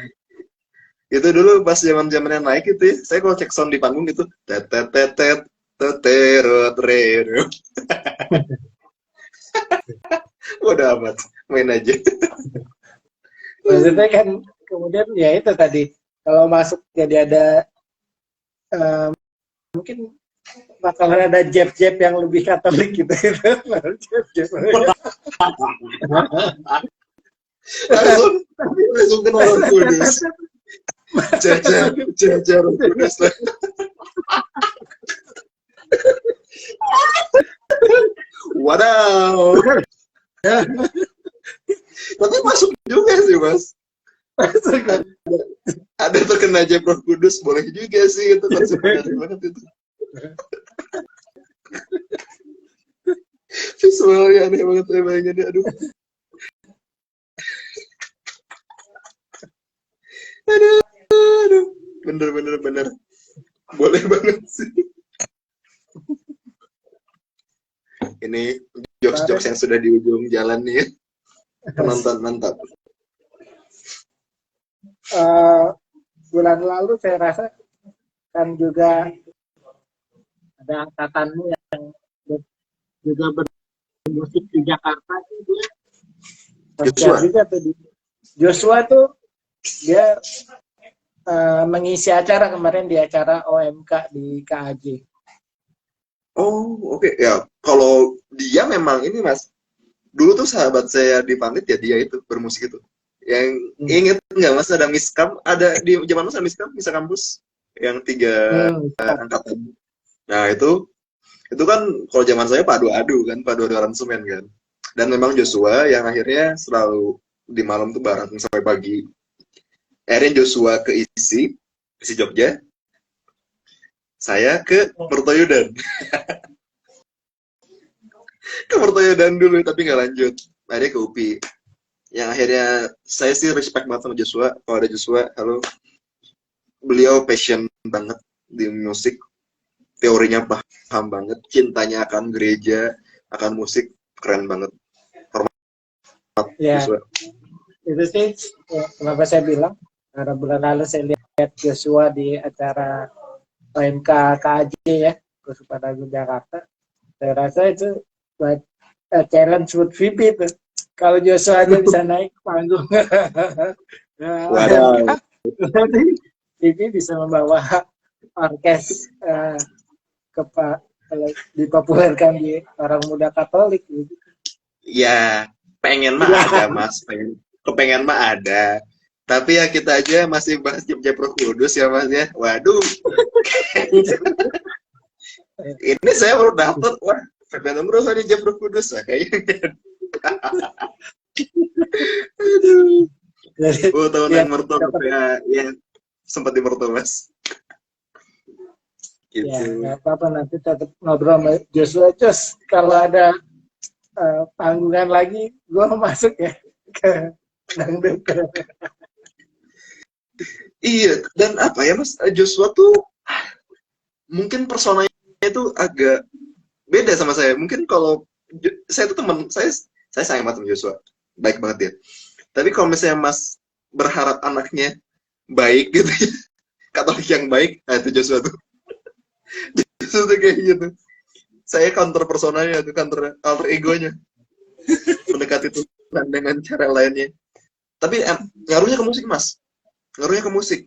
itu dulu pas zaman-zamannya naik itu ya, saya kalau cek sound di panggung gitu, tetetetet teterot rero. Udah amat, main aja. Maksudnya kan kemudian ya itu tadi, kalau masuk jadi ada mungkin bakalan ada jab-jab yang lebih Katolik gitu. langsung kenal Roh Kudus. Jajar Roh Kudus. Wadaw. Tapi masuk juga sih Mas. Ada terkena jab Roh Kudus, boleh juga sih, itu konsep banget itu. Visualnya aneh banget saya bayanginnya, aduh. Aduh. Bener. Boleh banget sih. Ini jokes-jokes yang sudah di ujung jalan nih ya. Penonton mantap. Bulan lalu saya rasa kan juga ada angkatanmu yang juga bermusik di Jakarta juga. Joshua tuh dia mengisi acara kemarin di acara OMK di KAJ. Oh, oke. Ya, kalau dia memang ini Mas. Dulu tuh sahabat saya di Panit ya, dia itu bermusik itu. Yang inget nggak Mas, ada Miskam, ada di zaman Mas ada Miskam, Misa Kampus yang 3 angkatan. Nah, itu kan kalau zaman saya padu adu aransemen kan. Dan memang Joshua yang akhirnya selalu di malam tuh bareng sampai pagi. Akhirnya Joshua ke isi Jogja. Saya ke Mertoyodan. Ke Mertoyodan dulu tapi nggak lanjut. Akhirnya ke UPI. Yang akhirnya saya sih respect banget sama Joshua. Kalau ada Joshua, halo. Beliau passion banget di musik. Teorinya paham banget. Cintanya akan gereja, akan musik, keren banget. Hormat ya, Joshua. Itu sih kenapa saya bilang. Karena bulan lalu saya lihat Joshua di acara OMK KAJ ya, Kesukaan Agung Jakarta. Saya rasa itu buat challenge buat Vivi tuh. Kalau Joshua aja bisa naik panggung. Waduh. Nanti Vivi bisa membawa orkes dipopulerkan di orang muda Katolik. Ya, pengen mah ada Mas. Kepengen mah ada. Tapi ya kita aja masih bahas Jeprov Kudus ya Mas ya. Waduh, ini saya baru daftar. Wah, Fernando terus ada Jeprov Kudus. Nah, kayaknya. Aduh. Jadi, Oh, tahun ya, yang mertua ya, sempat di mertua Mas. ya Gitu. nggak apa-apa, nanti tetap ngobrol sama Joshua. Jos, kalau ada panggungan lagi, gue masuk ya ke dangdut. Iya, dan apa ya Mas, Joshua tuh mungkin personanya itu agak beda sama saya. Mungkin kalau saya tuh teman, saya sayang banget sama Joshua. Baik banget dia. Tapi kalau misalnya Mas berharap anaknya baik gitu ya, Katolik yang baik, nah itu Joshua tuh. Joshua tuh kayak gitu. Saya counter personanya, itu counter alter egonya. Mendekati Tuhan dengan cara lainnya. Tapi ngaruhnya ke musik Mas. Ngaruhnya ke musik.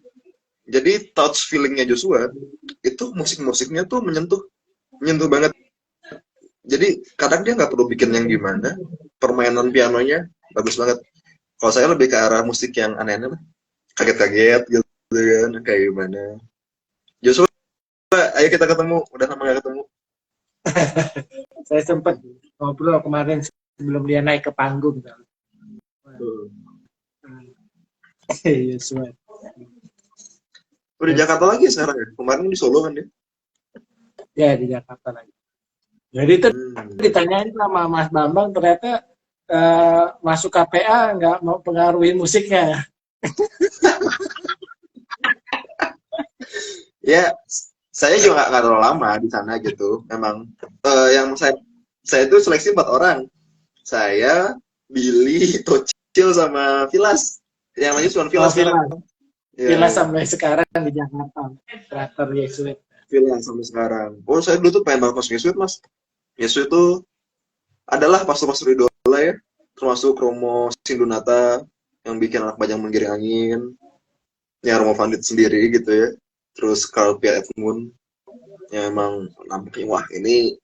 Jadi touch feelingnya Joshua itu musik-musiknya tuh menyentuh banget. Jadi kadang dia nggak perlu bikin yang gimana, permainan pianonya bagus banget. Kalau saya lebih ke arah musik yang aneh-aneh lah, kaget-kaget gitu kan, kayak gimana. Joshua, ayo kita ketemu, udah lama gak ketemu. Saya sempat ngobrol kemarin sebelum dia naik ke panggung. Joshua. Udah di Jakarta lagi sekarang ya? Kemarin di Solo kan dia? Ya, di Jakarta lagi. Jadi itu ditanyain sama Mas Bambang, ternyata masuk KPA nggak mau pengaruhi musiknya. Ya, saya juga nggak terlalu lama di sana gitu. Memang yang saya itu seleksi 4 orang. Saya, Billy, Tocil, sama Vilas. Yang lagi cuma Vilas sekarang. Vilas sampai sekarang di Jakarta. Karakter Yesuit. Vilas sampai sekarang. Oh, saya dulu tuh pengen banget masuk Yesuit, Mas. Yesuit itu adalah pastor-pastor idola ya. Termasuk Romo Sindunata yang bikin Anak Bajang Menggiring Angin. Ya, Romo Vandit sendiri gitu ya. Terus Carl Pierre Edmund. Ya emang nampaknya, wah ini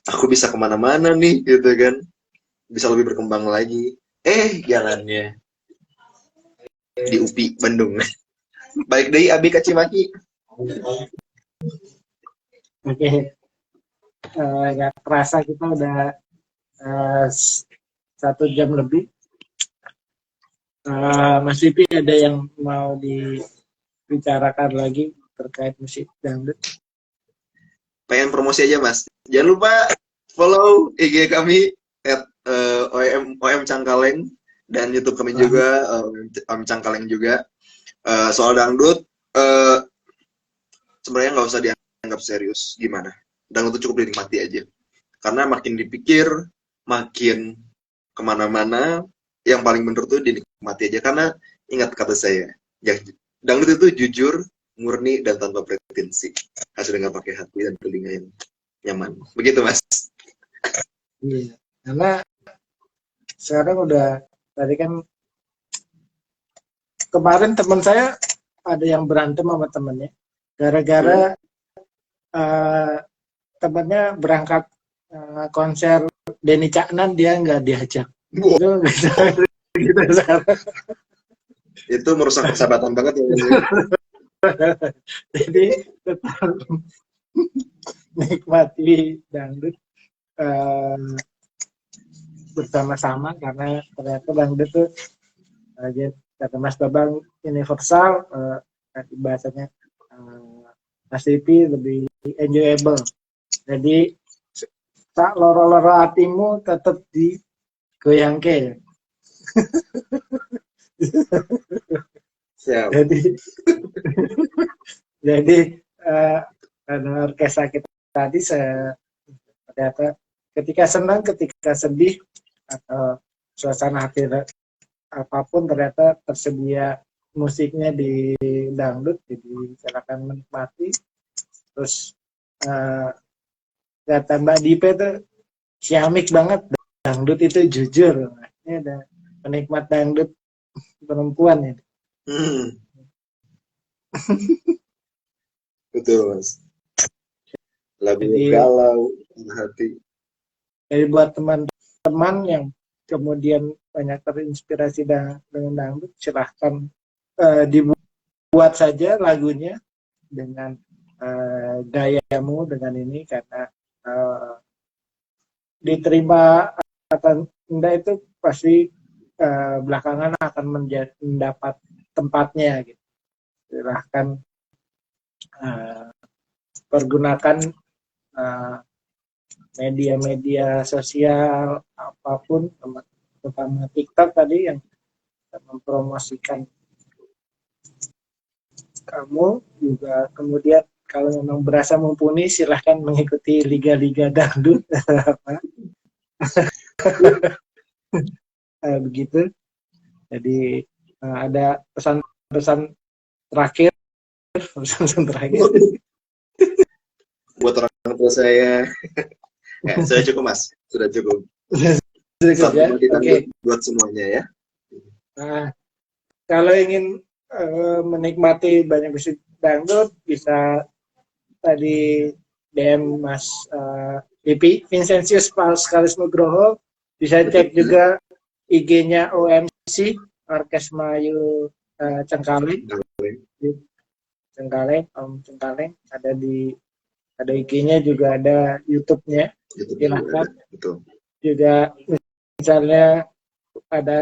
aku bisa kemana-mana nih gitu kan. Bisa lebih berkembang lagi. Jalannya di UPI Bandung. Baik deh Abi Kacimaki. Oke. Gak terasa kita udah 1 jam lebih. Mas Vipi ada yang mau dibicarakan lagi terkait musik dangdut? Pengen promosi aja Mas. Jangan lupa follow IG kami @OM Cangkaleng dan YouTube kami juga OM Cangkaleng juga. Soal dangdut sebenarnya nggak usah dianggap serius gimana. Dangdut itu cukup dinikmati aja. Karena makin dipikir, makin kemana-mana, yang paling bener tuh dinikmati aja. Karena ingat kata saya, dangdut itu jujur, murni, dan tanpa pretensi. Hasil dengan pakai hati dan telinga yang nyaman. Begitu Mas. Iya, karena sekarang udah, tadi kan kemarin teman saya ada yang berantem sama temennya gara-gara temennya berangkat konser Denny Caknan, dia nggak diajak. Wow. Gitu, itu merusak persahabatan banget ya. Jadi tetap nikmati dangdut bersama-sama, karena ternyata dangdut tuh kata Mas Babang universal, bahasanya Mas Vipi lebih enjoyable. Jadi tak loro-loro hatimu tetap digoyangke. Siap. jadi karena orkestra kita tadi ternyata ketika senang, ketika sedih, atau suasana hati apapun, ternyata tersedia musiknya di dangdut. Jadi silakan menikmati. Terus kata Mbak Dipe tuh ciamik banget, dangdut itu jujur. Ini ada penikmat dangdut perempuan ya. Betul Mas. Lagu galau hati. Jadi buat teman-teman yang kemudian banyak terinspirasi dengan dangdut, silahkan dibuat saja lagunya dengan gayamu dengan ini, karena diterima atau enggak itu pasti belakangan akan mendapat tempatnya gitu. Silahkan pergunakan media-media sosial apapun, terutama TikTok tadi yang mempromosikan kamu juga. Kemudian kalau memang berasa mumpuni, silahkan mengikuti liga-liga dangdut. Begitu. Jadi ada pesan-pesan terakhir, pesan terakhir. Buat orang tua saya, sudah cukup Mas, sudah cukup. Satu Ya? okay. Buat semuanya ya. Nah, kalau ingin menikmati banyak musik dangdut, bisa tadi DM Mas Pipi, Vincentius Pascalis Nugroho. Bisa cek juga IG-nya OMC, Orkes Melayu Cengkareng. Om Cengkareng, ada IG-nya juga, ada YouTube-nya. Silahkan. Juga misalnya ada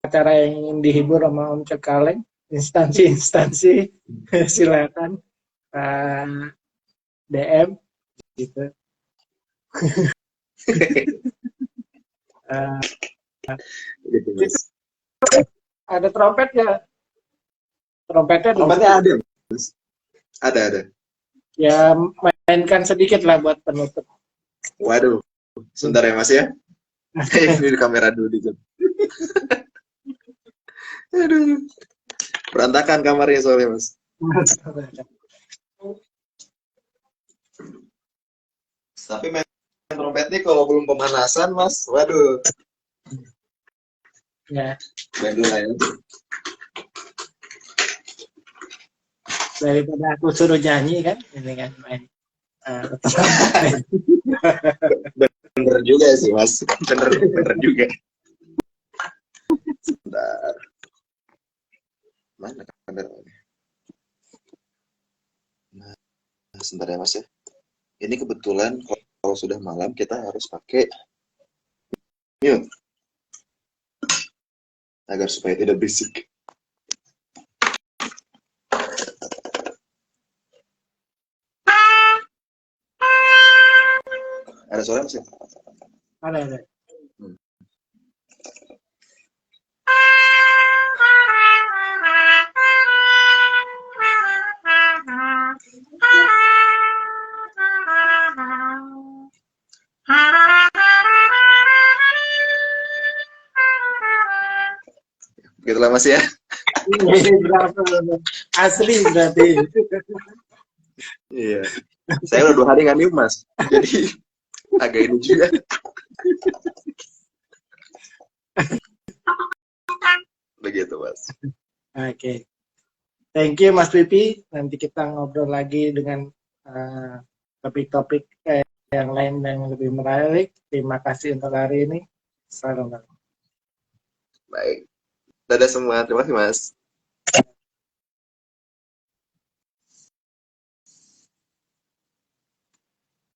acara yang ingin dihibur sama Om Cengkareng, instansi-instansi, silakan DM gitu. Ada trompet ya? Trompetnya ada. Ada. Ya, mainkan sedikit lah buat penutup. Waduh, sebentar ya Mas ya. Ini di kamera dulu dikit. Aduh, berantakan kamarnya soalnya Mas. Tapi main trompet nih kalau belum pemanasan Mas, waduh. Ya. Main dulu ya. Daripada aku suruh nyanyi kan, ini kan main. Bener juga sih Mas, bener juga. Sebentar. Mana kameranya? Nah, sebentar ya Mas ya. Ini kebetulan kalau sudah malam kita harus pakai mute agar supaya tidak berisik. Ada suara Mas ya? Ada. Begitulah Mas ya. Asli berarti. Iya. Saya udah 2 hari nggak nyium Mas, jadi agak ini juga. Begitu Mas. Oke. Thank you Mas Pipi. Nanti kita ngobrol lagi dengan topik-topik yang lain yang lebih menarik. Terima kasih untuk hari ini. Salam. Baik. Dadah semua. Terima kasih Mas.